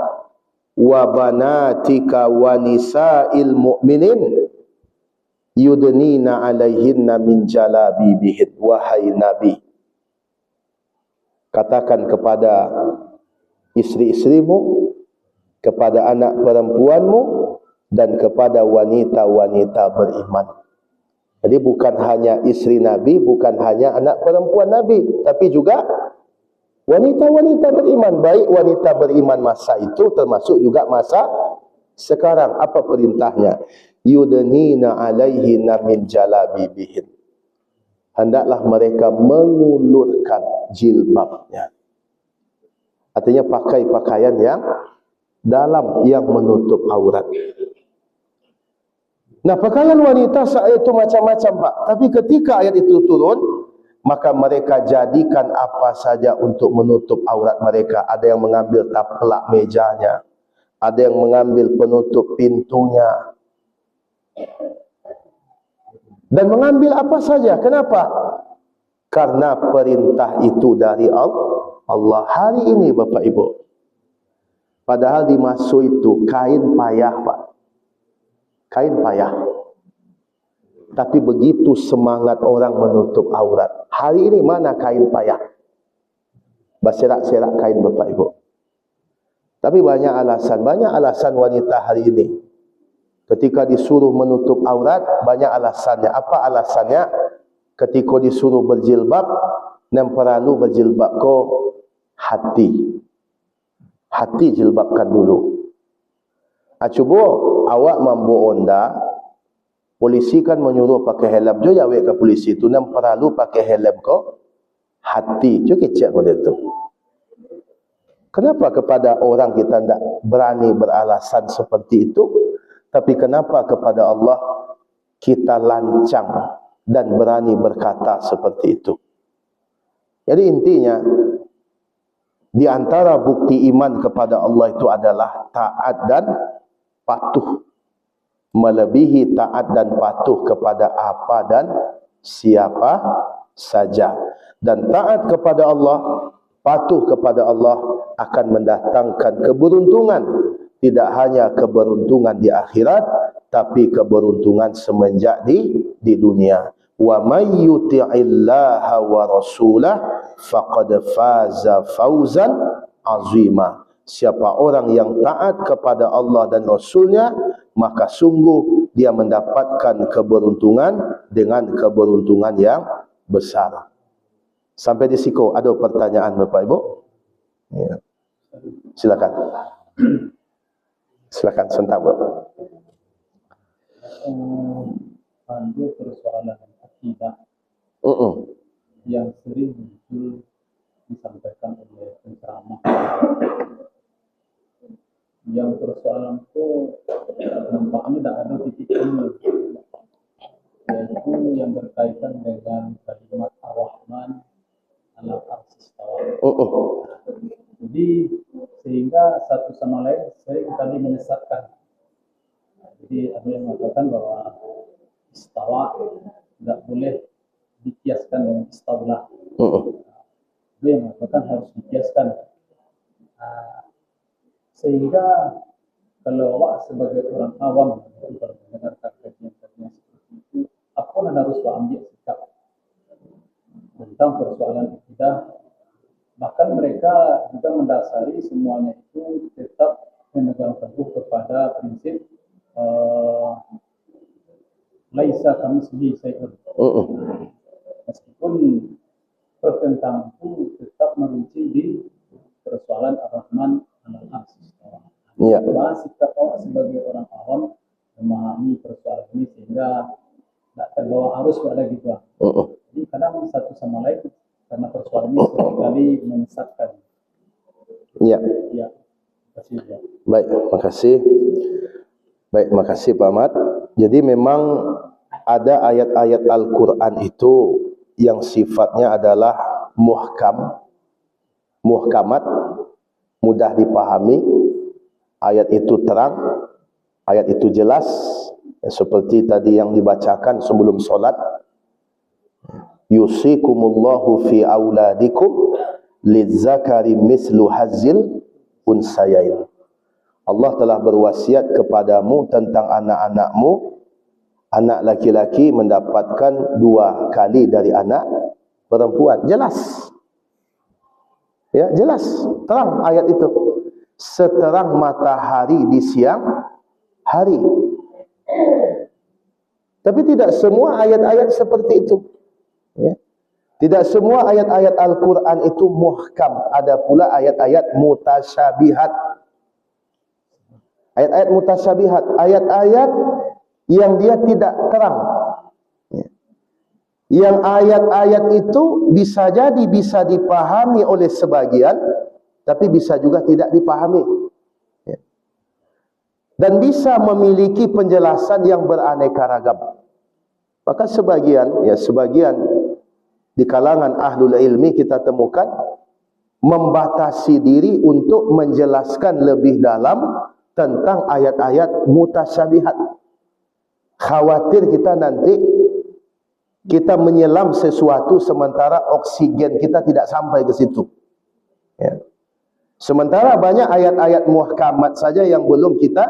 wa banatika wa nisa'il mu'minin yudnina 'alaihinna min jalabibihin. Wahai nabi, katakan kepada istri-istrimu, kepada anak perempuanmu, dan kepada wanita-wanita beriman. Jadi bukan hanya istri Nabi, bukan hanya anak perempuan Nabi, tapi juga wanita-wanita beriman. Baik wanita beriman masa itu, termasuk juga masa sekarang. Apa perintahnya? Yudnina alaihinna min jalabibihin. Hendaklah mereka mengulurkan jilbabnya. Artinya pakai pakaian yang dalam, yang menutup aurat. Nah, pakaian wanita saat itu macam-macam Pak. Tapi ketika ayat itu turun, maka mereka jadikan apa saja untuk menutup aurat mereka. Ada yang mengambil taplak mejanya, ada yang mengambil penutup pintunya, dan mengambil apa saja. Kenapa? Karena perintah itu dari Allah. Hari ini Bapak Ibu, padahal di masa itu kain payah Pak, kain payah. Tapi begitu semangat orang menutup aurat. Hari ini mana kain payah? Berserak-serak kain Bapak Ibu. Tapi banyak alasan wanita hari ini. Ketika disuruh menutup aurat, banyak alasannya. Apa alasannya? Ketika disuruh berjilbab, yang perlu berjilbab ko hati. Hati jilbabkan dulu. Cuba awak mampu onda, polisi kan menyuruh pakai helm. Jo awak ke polisi tu, yang perlu pakai helm ko hati. Jo kecek pada tu. Kenapa kepada orang kita tidak berani beralasan seperti itu? Tapi kenapa kepada Allah kita lancang dan berani berkata seperti itu? Jadi intinya, di antara bukti iman kepada Allah itu adalah taat dan patuh. Melebihi taat dan patuh kepada apa dan siapa saja. Dan taat kepada Allah, patuh kepada Allah akan mendatangkan keberuntungan. Tidak hanya keberuntungan di akhirat, tapi keberuntungan semenjak di dunia. Wa may yuti'illaha wa rasulah faqad faza fawzan azima. Siapa orang yang taat kepada Allah dan Rasulnya, maka sungguh dia mendapatkan keberuntungan dengan keberuntungan yang besar. Sampai di situ ada pertanyaan Bapak Ibu? Ya. Silakan. Silakan sebentar, Bu. Pandu persoalan akidah yang sering muncul disampaikan oleh penceramah. Yang persoalan itu nampaknya tidak ada titik temu, yaitu yang berkaitan dengan kalimat Ar-Rahman ala Arsy Istawa. Jadi sehingga satu sama lain sering kali menyesatkan. Jadi ada yang mengatakan bahwa istawa tidak boleh dikiaskan dengan istaulah. Ada yang mengatakan harus dikiaskan. Sehingga kalau awak sebagai orang awam kalau mendengarkan kajian-kajian seperti itu, apa yang harus ambil sikap tentang persoalan akidah? Bahkan mereka juga mendasari semuanya itu tetap memegang teguh kepada prinsip laisa kamitslihi syai'un. Meskipun pertentangan itu tetap merinci di persoalan Ar-Rahman ala Arsy Istawa. Ya. Sikap awak sebagai orang awam memahami persoalan ini sehingga tidak terbawa arus pada gitu. Jadi kadang satu sama lain karena persoalan ini seringkali menyesatkan. Ya. Ya. Terima kasih. Baik, makasih. Baik, makasih Pak Ahmad. Jadi memang ada ayat-ayat Al-Quran itu yang sifatnya adalah muhkamat, mudah dipahami. Ayat itu terang, ayat itu jelas, seperti tadi yang dibacakan sebelum solat. Yusikumullahu fi auladikum lizzakari mislu hazzil unsayain. Allah telah berwasiat kepadamu tentang anak-anakmu, anak laki-laki mendapatkan 2 kali dari anak perempuan. Jelas. Ya, jelas. Terang ayat itu. Seterang matahari di siang hari. Tapi tidak semua ayat-ayat seperti itu. Ya. Tidak semua ayat-ayat Al-Quran itu muhkam. Ada pula ayat-ayat mutasyabihat. Ayat-ayat mutasyabihat, ayat-ayat yang dia tidak terang. Yang ayat-ayat itu bisa jadi bisa dipahami oleh sebagian, tapi bisa juga tidak dipahami. Dan bisa memiliki penjelasan yang beraneka ragam. Maka sebagian di kalangan ahlul ilmi kita temukan membatasi diri untuk menjelaskan lebih dalam tentang ayat-ayat mutasyabihat. Khawatir kita nanti kita menyelam sesuatu sementara oksigen kita tidak sampai ke situ. Ya. Sementara banyak ayat-ayat muhkamat saja yang belum kita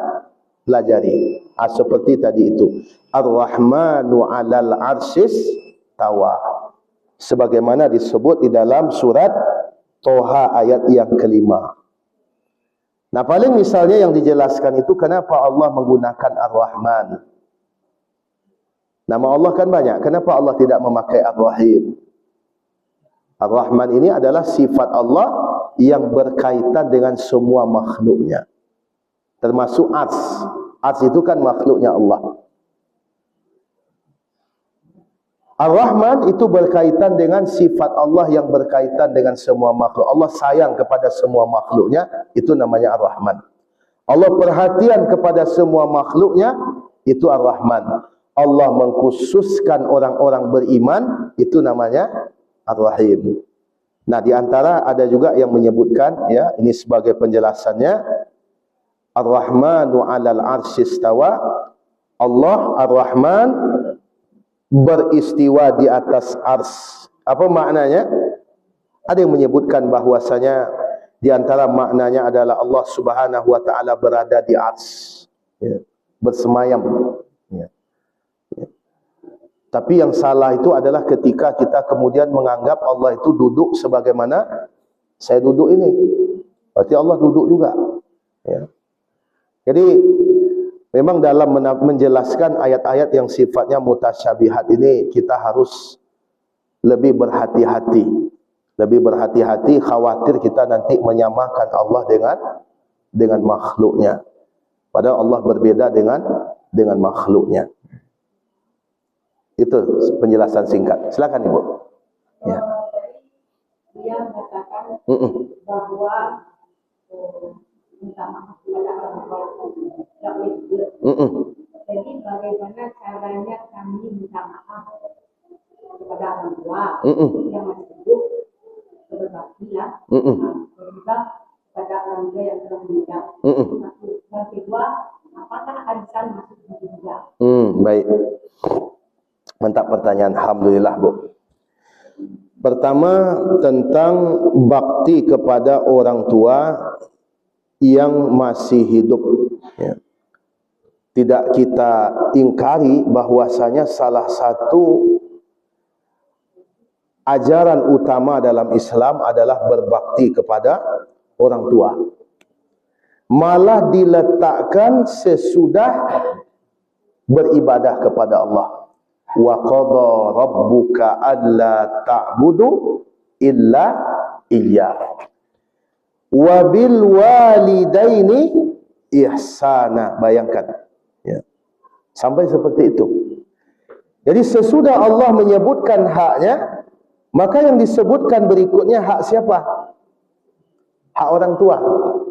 pelajari. Seperti tadi itu. Ar-Rahmanu 'alal 'arsy istawa. Sebagaimana disebut di dalam surat Toha ayat yang kelima. Nah, paling misalnya yang dijelaskan itu kenapa Allah menggunakan Ar-Rahman. Nama Allah kan banyak. Kenapa Allah tidak memakai Ar-Rahim? Ar-Rahman ini adalah sifat Allah yang berkaitan dengan semua makhluknya. Termasuk Ars. Ars itu kan makhluknya Allah. Ar-Rahman itu berkaitan dengan sifat Allah yang berkaitan dengan semua makhluk. Allah sayang kepada semua makhluknya, itu namanya Ar-Rahman. Allah perhatian kepada semua makhluknya, itu Ar-Rahman. Allah mengkhususkan orang-orang beriman, itu namanya Ar-Rahim. Nah, di antara ada juga yang menyebutkan, ya, ini sebagai penjelasannya, Ar-Rahmanu 'alal 'arsy istawa. Allah Ar-Rahman beristiwa di atas ars. Apa maknanya? Ada yang menyebutkan bahwasanya di antara maknanya adalah Allah Subhanahu wa taala berada di ars, ya, bersemayam, ya. Ya. Tapi yang salah itu adalah ketika kita kemudian menganggap Allah itu duduk sebagaimana saya duduk ini. Berarti Allah duduk juga, ya. Jadi memang dalam menjelaskan ayat-ayat yang sifatnya mutasyabihat ini, kita harus lebih berhati-hati. Lebih berhati-hati, khawatir kita nanti menyamakan Allah dengan makhluknya. Padahal Allah berbeda dengan makhluknya. Itu penjelasan singkat. Silakan Ibu. Ya. Dia mengatakan bahwa minta maaf kepada orang tua. Jadi bagaimana caranya kami minta maaf kepada orang tua yang masih hidup, berbakti lah, juga kepada orang tua yang telah meninggal. Dan kedua, apakah arisan masuk di juga? Baik. Mantap pertanyaan. Alhamdulillah, Bu. Pertama, tentang bakti kepada orang tua yang masih hidup, ya. Tidak kita ingkari bahwasanya salah satu ajaran utama dalam Islam adalah berbakti kepada orang tua. Malah diletakkan sesudah beribadah kepada Allah. Wa qada rabbuka alla ta'budu illa iyyah. Wa bil walidaini ihsana. Bayangkan, ya. Sampai seperti itu. Jadi sesudah Allah menyebutkan haknya, maka yang disebutkan berikutnya hak siapa? Hak orang tua.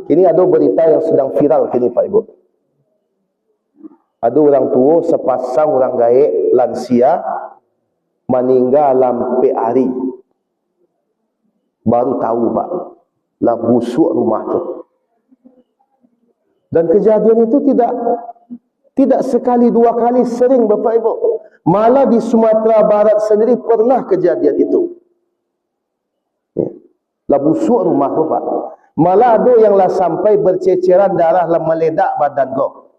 Ini ada berita yang sedang viral kini Pak Ibu. Ada orang tua sepasang orang gaek lansia meninggal lampe hari. Baru tahu Pak, lah busuk rumah tu. Dan kejadian itu tidak sekali dua kali, sering Bapak Ibu. Malah di Sumatera Barat sendiri pernah kejadian itu. Ya. Lah busuk rumah tu Pak. Malah ada yang lah sampai berceceran darah, lah meledak badan kau.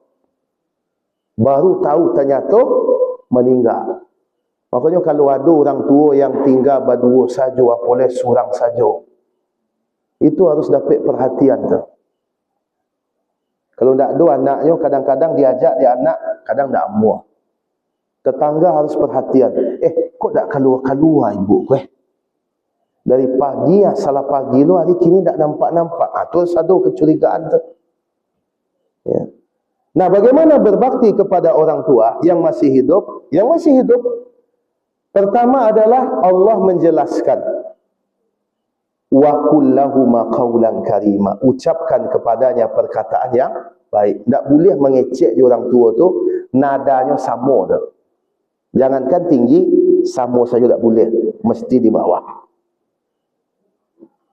Baru tahu ternyata meninggal. Makanya kalau ada orang tua yang tinggal berdua saja, boleh seorang saja, itu harus dapat perhatian tu. Kalau tak ada anaknya, kadang-kadang diajak dia anak, kadang tak muah. Tetangga harus perhatian. Kok tak keluar-keluar ibu kau? Dari pagi, salah pagi lu, hari kini tak nampak-nampak. Terus ada kecurigaan tu. Ya. Nah, bagaimana berbakti kepada orang tua yang masih hidup? Yang masih hidup, pertama adalah Allah menjelaskan, wa qul lahuma qawlan karima. Ucapkan kepadanya perkataan yang baik. Tak boleh mengecek orang tua tu, nadanya sama tu. Jangankan tinggi, sama saja tak boleh. Mesti di bawah.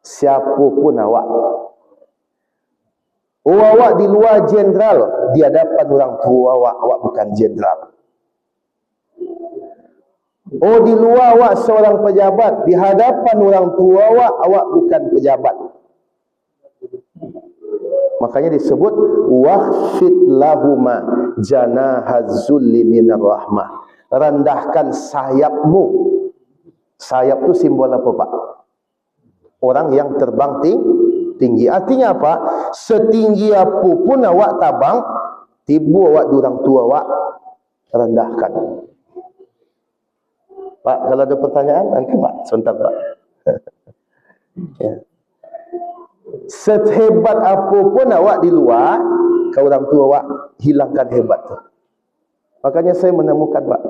Siapa pun awak. Awak di luar jenderal, di hadapan orang tua awak bukan jenderal. Di luar awak seorang pejabat, di hadapan orang tua awak bukan pejabat. Makanya disebut wahfid lahuma janahaz zulli minar rahmah. Rendahkan sayapmu. Sayap itu simbol apa Pak? Orang yang terbang tinggi. Artinya apa? setinggi apa pun awak tabang, tiba awak di orang tua awak rendahkan. Pak, kalau ada pertanyaan nanti Pak, sebentar Pak. Ya. Sehebat apa pun awak di luar, ke orang tua awak hilangkan hebat tu. Makanya saya menemukan Pak,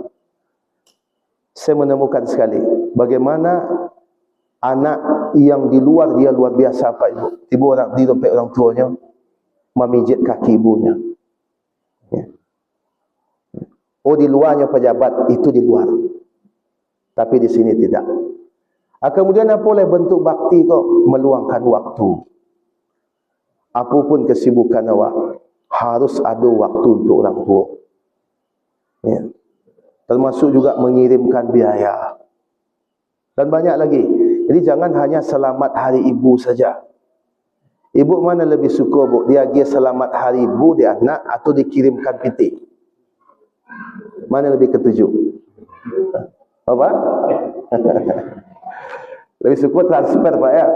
saya menemukan sekali bagaimana anak yang di luar dia luar biasa Pak Ibu. Tiba orang di dompet orang tuanya memijit kaki ibunya. Ya. Oh, di luarnya pejabat, itu di luar. Tapi di sini tidak. Kemudian apa boleh bentuk bakti kok? Meluangkan waktu. Apapun kesibukan awak, harus ada waktu untuk orang tua. Ya. Termasuk juga mengirimkan biaya. Dan banyak lagi. Jadi jangan hanya selamat hari ibu saja. Ibu mana lebih suka Bu? Dia pergi selamat hari ibu dia anak atau dikirimkan piti? Mana lebih ketujuh? Apa? Lebih suka transfer Pak ya.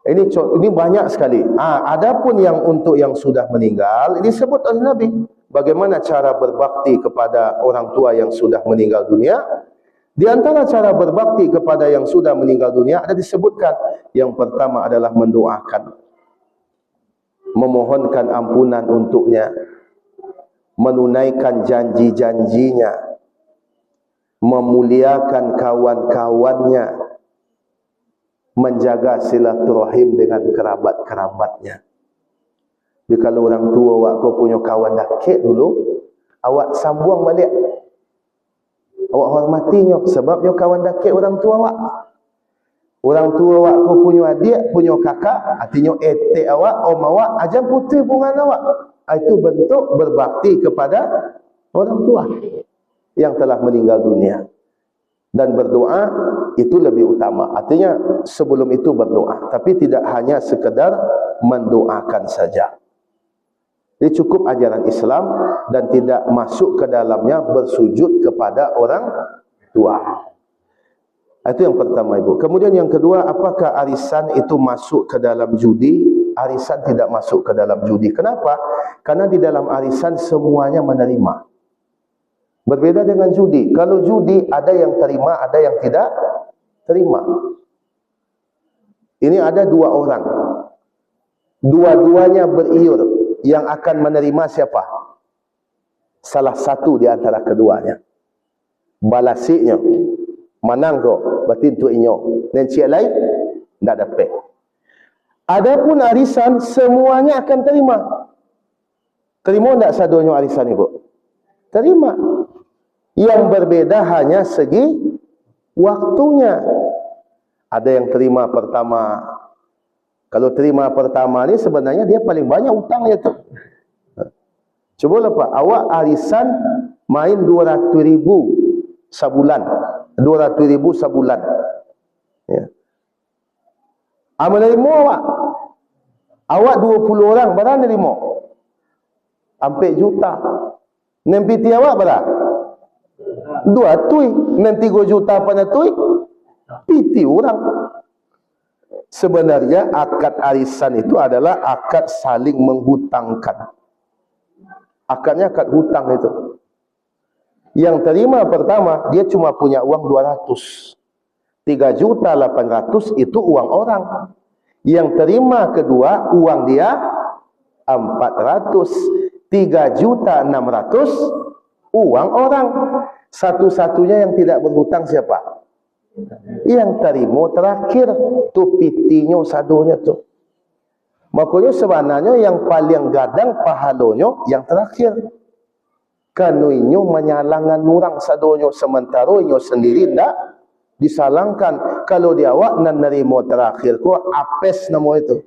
Ini banyak sekali. Adapun yang untuk yang sudah meninggal, ini disebut oleh Nabi. Bagaimana cara berbakti kepada orang tua yang sudah meninggal dunia? Di antara cara berbakti kepada yang sudah meninggal dunia ada disebutkan. Yang pertama adalah mendoakan, memohonkan ampunan untuknya, menunaikan janji-janjinya, memuliakan kawan-kawannya, menjaga silaturahim dengan kerabat-kerabatnya. Jadi kalau orang tua awak kau punya kawan dakik dulu, awak sambung balik. Awak hormatinya sebabnya kawan dakik orang tua awak. Orang tua awak kau punya adik, punya kakak, artinya etek awak, om awak, ajam putih pungan awak. Itu bentuk berbakti kepada orang tua yang telah meninggal dunia. Dan berdoa itu lebih utama. Artinya sebelum itu berdoa, tapi tidak hanya sekedar mendoakan saja. Jadi cukup ajaran Islam dan tidak masuk ke dalamnya bersujud kepada orang tua. Itu yang pertama Ibu. Kemudian yang kedua, apakah arisan itu masuk ke dalam judi? Arisan tidak masuk ke dalam judi. Kenapa? Karena di dalam arisan semuanya menerima. Berbeda dengan judi. Kalau judi ada yang terima, ada yang tidak terima. Ini ada dua orang. Dua-duanya beriur. Yang akan menerima siapa? Salah satu di antara keduanya. Balasiknya. Menang kok, berarti itu inyo. Dan cik lain, tak dapat. Adapun arisan, semuanya akan terima. Terima tak sadonya arisan Ibu? Terima. Yang berbeda hanya segi waktunya. Ada yang terima pertama. Kalau terima pertama ni sebenarnya dia paling banyak hutangnya tu. Cubalah Pak, awak arisan main 200,000 sebulan. 200,000 sebulan. Ya. Menerima awak. Awak 20 orang, berapa nerima? 4 juta. Nempiti awak berapa? 2 tui. Nanti 3 juta pada tui. Piti orang. Sebenarnya akad arisan itu adalah akad saling menghutangkan. Akadnya akad hutang itu. Yang terima pertama, dia cuma punya uang 200. 3.800.000 itu uang orang. Yang terima kedua, uang dia 400. 3.600.000 uang orang. Satu-satunya yang tidak berhutang siapa? Yang terima terakhir tu pitinya sadonya tu. Makanya sebenarnya yang paling gadang pahalanya yang terakhir. Kanuinyo menyalangan orang sadonya, sementara inyo sendiri ndak disalangkan. Kalau dia awak nan nerimo terakhir ko apes nama itu.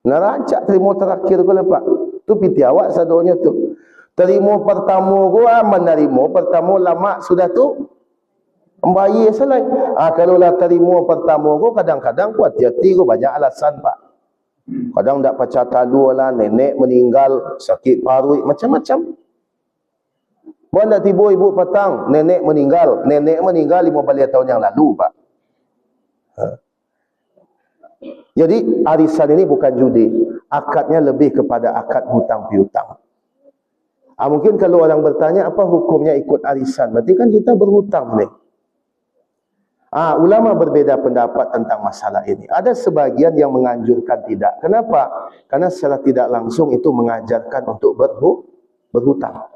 Narancak terima terakhir ko lepak. Tu piti awak sadonya tu. Terima pertama ko menerima pertama lama sudah tu. Membayar selai. Kalau lah terima pertama ko kadang-kadang ku hati-hati ko banyak alasan Pak. Kadang tak pacah talu lah, nenek meninggal, sakit paru, macam-macam. Bukan tak tiba ibu petang, nenek meninggal 15 tahun yang lalu Pak. Jadi arisan ini bukan judi, akadnya lebih kepada akad hutang piutang. Mungkin kalau orang bertanya apa hukumnya ikut arisan, berarti kan kita berhutang ni. Ulama berbeza pendapat tentang masalah ini. Ada sebagian yang menganjurkan tidak. Kenapa? Karena secara tidak langsung itu mengajarkan untuk berhutang.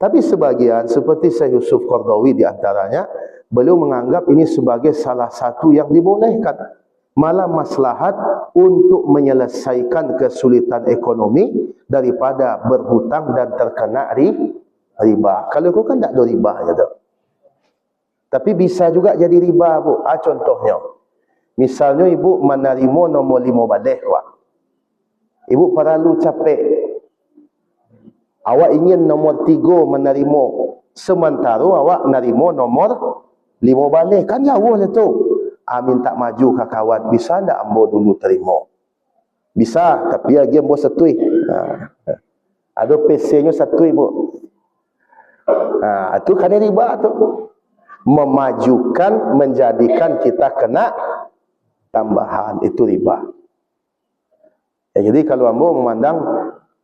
Tapi sebagian seperti Syekh Yusuf Qaradawi di antaranya, beliau menganggap ini sebagai salah satu yang dibolehkan. Malah maslahat untuk menyelesaikan kesulitan ekonomi daripada berhutang dan terkena riba. Kalau kau kan tak ada riba je tu. Tapi bisa juga jadi riba, Bu. Contohnya, misalnya ibu menerima nombor 5 balik, Wak. Ibu perlu capek. Awak ingin nombor 3 menerima, sementara awak menerima nombor 5 balik. Kan jauh lah tu. Minta maju ke kawan, bisa tak ambo dulu terima? Bisa, tapi lagi ambo setui. Ada PC-nya setui, Bu. Itu kan riba tu. Memajukan, menjadikan kita kena tambahan, itu riba. Jadi kalau ambo memandang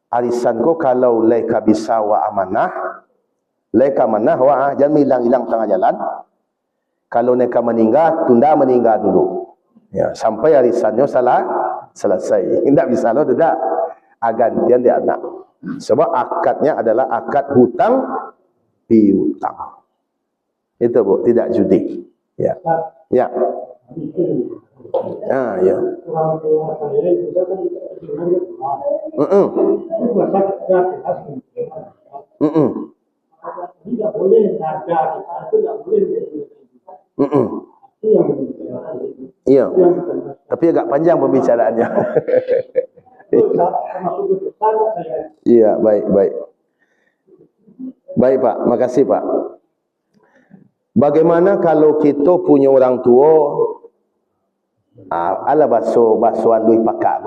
arisan ko kalau leka bisa wa amanah, leka amanah wa jangan hilang-hilang tengah jalan. Kalau mereka meninggal, tunda meninggal dulu. Ya, sampai arisannya selesai. Tidak bisa lo tidak. Gantian dia anak. Sebab akadnya adalah akad hutang piutang. Itu, Bu, tidak judi. Ya. Ya. Ya. Tidak boleh ada, tidak boleh. Iya. Tapi agak panjang pembicaraannya. Iya, baik. Baik, Pak. Makasih, Pak. Bagaimana kalau kita punya orang tua ala baso alui pakak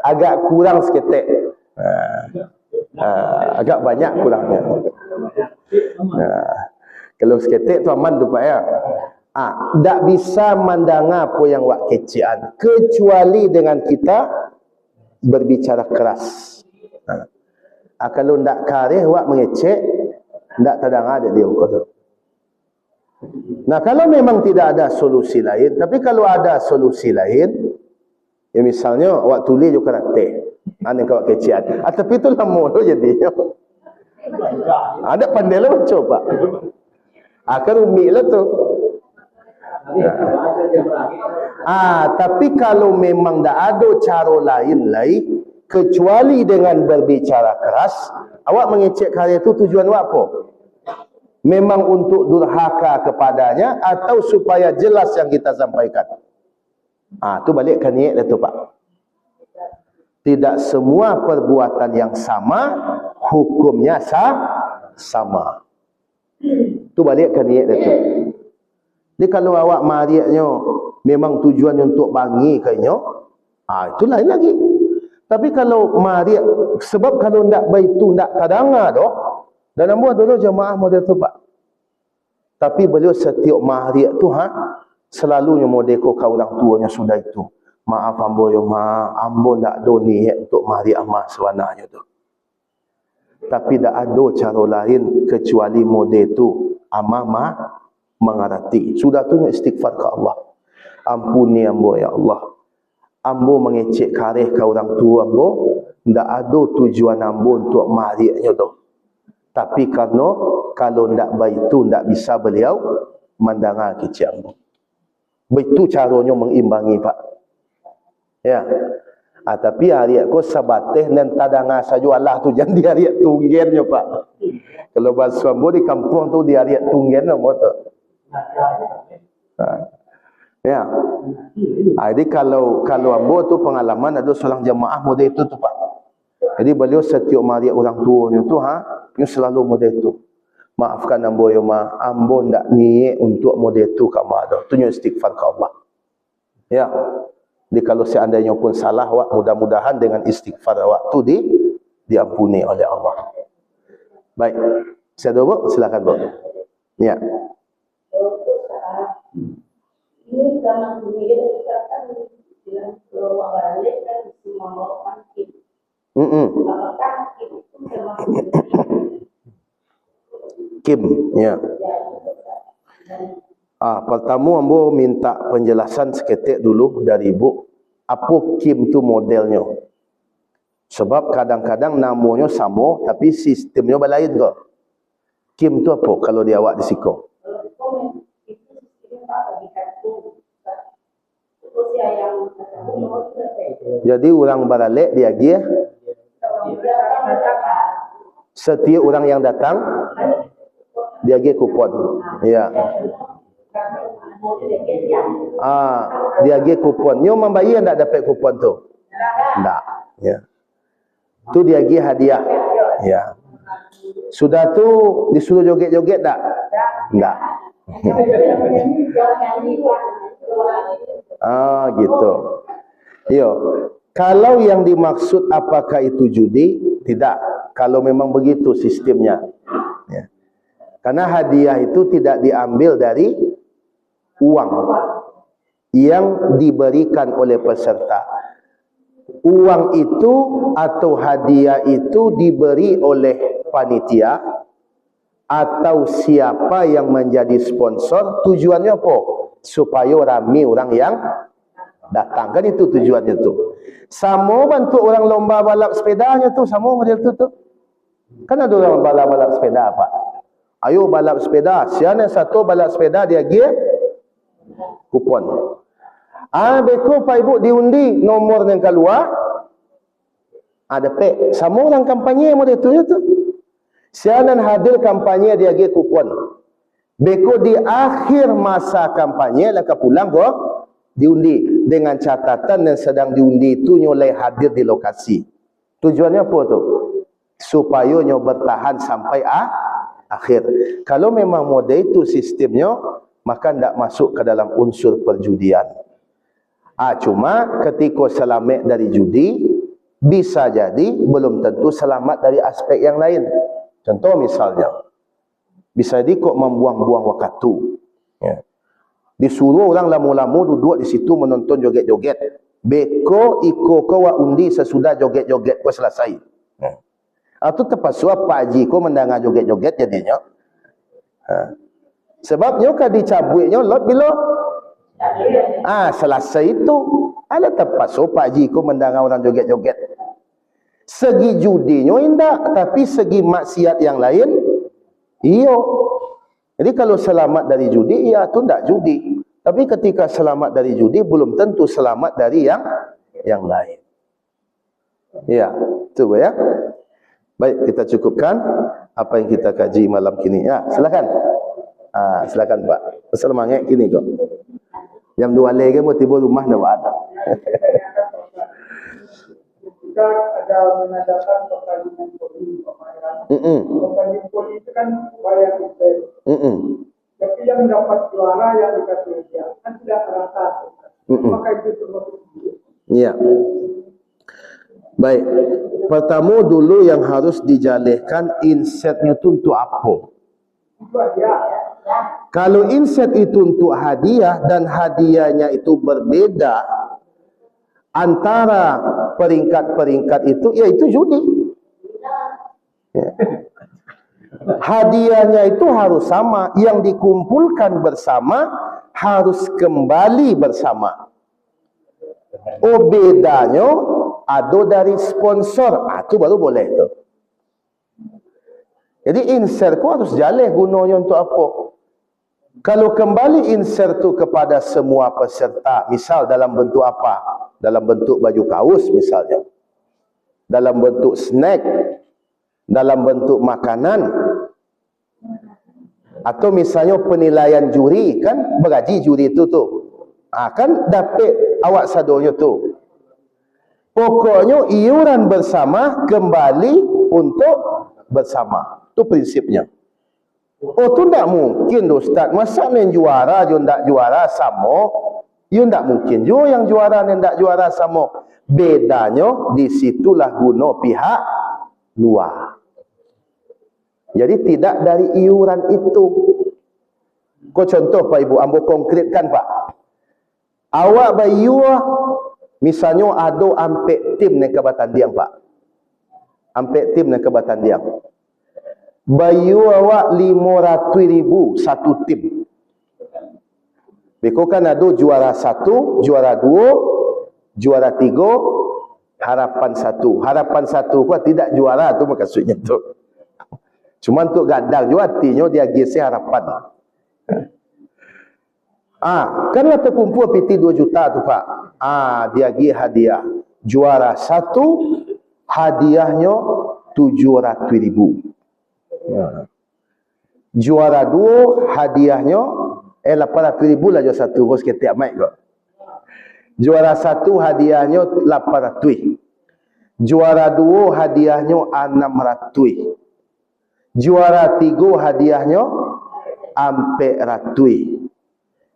agak kurang seketek. Agak banyak kurangnya. Kalau seketik tu aman tu Pak ya. Tak bisa mandang apa yang wak kecian kecuali dengan kita berbicara keras. Kalau ndak kareh wak mengecek, ndak tadang ada dia tu. Nah, kalau memang tidak ada solusi lain, tapi kalau ada solusi lain, ya misalnya wak tulis juga karate, ane kau kecian. Tapi itu lama tu jadi. Ada pandai lah coba. Akan umi lah tu. Tapi kalau memang tak ada cara lain kecuali dengan berbicara keras, awak mengecek karya itu tujuan awak apa? Memang untuk durhaka kepadanya atau supaya jelas yang kita sampaikan? Tu balikkan niat lah tu, Pak. Tidak semua perbuatan yang sama hukumnya sama. Tu balikkan niat lah tu. Jadi kalau awak mariaknya memang tujuannya untuk bangi kayaknya, itu lain lagi. Tapi kalau mariak, sebab kalau ndak baik tu ndak kadanga doh, dan ambo dulu jemaah model tu, Pak. Tapi beliau setiap mariak tu selalunya model ko ka orang tuanya sudah itu. Maaf ambo yo ambo ndak do niat untuk mariak amak sebenarnya tu. Tapi tak ada cara lain kecuali model tu amah mengarati. Sudah tu istighfar ke Allah. Ampuni ambo ya Allah. Ambo mengecek kareh ke orang tua ambo, ndak ada tujuan ambo untuk mariaknya tu. Tapi karena kalau ndak baik tu ndak bisa beliau mandangan kecil ambo. Begitu caranya mengimbangi, Pak. Ya. Tapi hariak ko sabateh dan tadanga saja Allah tu jangan di hariak tunggennya, Pak. Kalau bahasa ambo di kampung tu di hariak tunggen ambo tu. Ya. Jadi kalau ambo tu pengalaman ada seorang jemaah model itu tu, Pak. Jadi beliau setiap mariak orang tuanya tu dia selalu model itu. Maafkan ambo ya ambo ndak niat untuk model itu kamu ada. Tu istighfar ke Allah. Ya. Jadi kalau seandainya pun salah awak, mudah-mudahan dengan istighfar awak tu diampuni oleh Allah. Baik. Saya doa, silakan, Bu. Ya. Ini zaman dunia kan bilang uang balik kan cuma mau kim. Apakah itu termasuk Kim, ya. Pertama ambo minta penjelasan seketik dulu dari Ibu. Apa Kim tu modelnya? Sebab kadang-kadang namanya sama tapi sistemnya berlain ke. Kim tu apa kalau dia awak di siko? Jadi orang baralek dia dia setiap orang yang datang dia dia kupon. Ya. Dia dia kupon. Nyo membayar tak dapat kupon tu? Tak. Ya. Tu dia dia hadiah. Ya. Sudah tu disuruh joget-joget tak? Tak. Gitu. Yo. Kalau yang dimaksud apakah itu judi? Tidak. Kalau memang begitu sistemnya. Ya. Karena hadiah itu tidak diambil dari uang yang diberikan oleh peserta. Uang itu atau hadiah itu diberi oleh panitia atau siapa yang menjadi sponsor. Tujuannya apa? Supaya ramai orang yang datang. Kan itu tujuannya tu. Sama bantu orang lomba balap sepedanya tu, sama model tu. Kan ada orang balap sepeda apa? Ayo balap sepeda. Siapa satu balap sepeda dia gear kupon. Beko Pak Ibu diundi nomor yang keluar. Ada pek. Sama orang kampanye model tu tu. Siapa hadir kampanye dia gear kupon. Beko di akhir masa kampanye laka pulang go diundi dengan catatan yang sedang diundi itu nyoleh hadir di lokasi. Tujuannya apa tu? Supaya nyo bertahan sampai akhir. Kalau memang model itu sistemnya, maka tidak masuk ke dalam unsur perjudian. Cuma ketika selamat dari judi, bisa jadi belum tentu selamat dari aspek yang lain. Contoh misalnya, bisa jadi kok membuang-buang waktu. Ya. Disuruh orang lamu-lamu duduk di situ menonton joget-joget. Beko iko kau undi sesudah joget-joget kau selesai. Ya. Atau terpaksa Pak Haji ko mendengar joget-joget jadinya. Sebabnya kan dicabutnya lot bila selesai itu ada terpaksa Pak Haji ko mendengar orang joget-joget. Segi judinya indah, tapi segi maksiat yang lain iyo. Jadi kalau selamat dari judi, ya itu tidak judi. Tapi ketika selamat dari judi belum tentu selamat dari yang lain. Ya, itu ya. Baik, kita cukupkan apa yang kita kaji malam kini. Ya, silakan. Silakan Pak. Pasal mangek kini kok. Jam 2 lagi mau tiba rumah dah ada. Jika ada mengadakan pertandingan poli pemain. Pertandingan poli itu kan bayar hotel. Tapi yang dapat juara yang dikasih dia kan tidak merasa. Maka itu termasuk. Iya. Baik, pertama dulu yang harus dijalihkan insetnya itu untuk apa? Kalau inset itu untuk hadiah dan hadiahnya itu berbeda antara peringkat-peringkat itu, yaitu judi. Ya. Hadiahnya itu harus sama, yang dikumpulkan bersama harus kembali bersama. Bedanya ada dari sponsor, itu baru boleh tu. Jadi insert ku harus jaleh gunanya untuk apa? Kalau kembali insert tu kepada semua peserta, misal dalam bentuk apa? Dalam bentuk baju kaos misalnya, dalam bentuk snack, dalam bentuk makanan, atau misalnya penilaian juri, kan bergaji juri itu tu, kan dapat awak sadonya tu. Pokoknya iuran bersama kembali untuk bersama. Itu prinsipnya. Tu tak mungkin Ustaz. Masa yang juara je tak juara sama. You tak mungkin juga yang juara dan tak juara sama. Bedanya disitulah guna pihak luar. Jadi tidak dari iuran itu. Kau contoh Pak Ibu, ambo konkretkan Pak. Awak bayua misalnya ada ampe tim ni ke Batandiang Pak. Ampe tim ni ke Batandiang. Bayu awak 500,000 satu tim. Beko kan ada juara 1, juara 2, juara 3, harapan 1. Harapan 1 kuat tidak juara tu maksudnya tu. Cuma untuk gadang juga artinya dia geser harapan. Kan lah terkumpul PT 2 juta tu Pak. Dia gi hadiah. Juara 1 hadiahnya 700,000. Juara 2 hadiahnya 800,000 lah juara 1 bos ketiak mic kok. Juara 1 hadiahnya 800. Juara 2 hadiahnya 600. Juara 3 hadiahnya 400.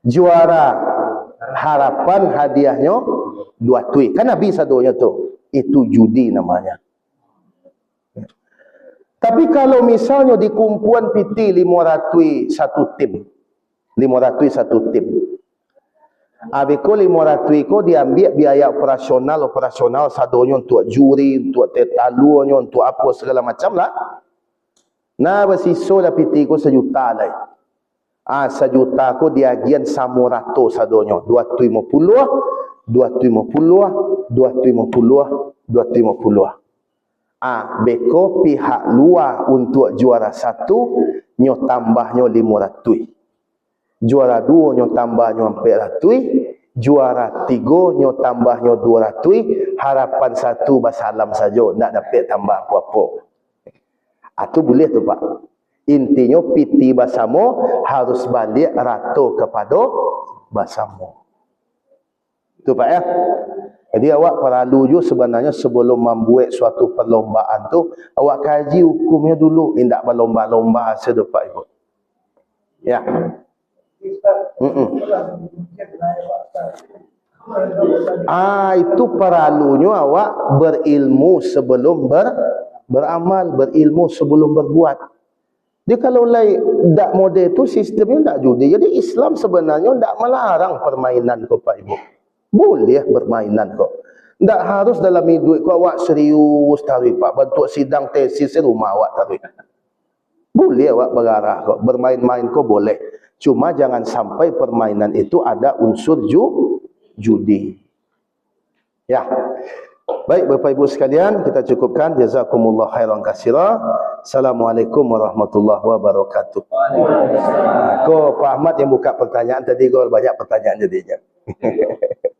Juara harapan hadiahnya 2 kan habis sadonya tu. Itu judi namanya. Tapi kalau misalnya di kumpulan PT 500 satu tim. 500 satu tim. Abiko 500 ko diambil biaya operasional sadonya untuk juri, untuk tetalunya, untuk apa segala macam lah. Nah, bersiso dah PT ko 1 juta lah. 1 juta ko diagian sama rato sadonya. 250, 250, 250, 250. Beko pihak luar untuk juara 1 nyo tambahnya 500. Juara 2 nyo tambahnya 400. Juara 3 nyo tambahnya 200. Harapan 1 basalam saja, nak dapat tambah apa-apa. Itu boleh tu Pak. Intinya PT Basamo harus balik rato kepada Basamo. Tu Pak ya. Jadi awak perlu juga sebenarnya sebelum membuat suatu perlombaan tu, awak kaji hukumnya dulu. Tidak berlomba-lomba hasil Pak Ibu. Ya. Itu perlunya awak berilmu sebelum beramal, berilmu sebelum berbuat. Dia kalau tak model tu sistemnya tak judi. Jadi Islam sebenarnya tak melarang permainan kau Pak Ibu. Boleh permainan kau. Tak harus dalam duit kau awak serius tarik Pak. Bentuk sidang tesis rumah awak tarik. Boleh awak berarah kau. Bermain-main kau boleh. Cuma jangan sampai permainan itu ada unsur judi. Ya. Baik Bapak Ibu sekalian, kita cukupkan. Jazakumullah khairan katsira. Assalamualaikum warahmatullahi wabarakatuh. Kau Pak Ahmad yang buka pertanyaan tadi, kau banyak pertanyaan jadinya.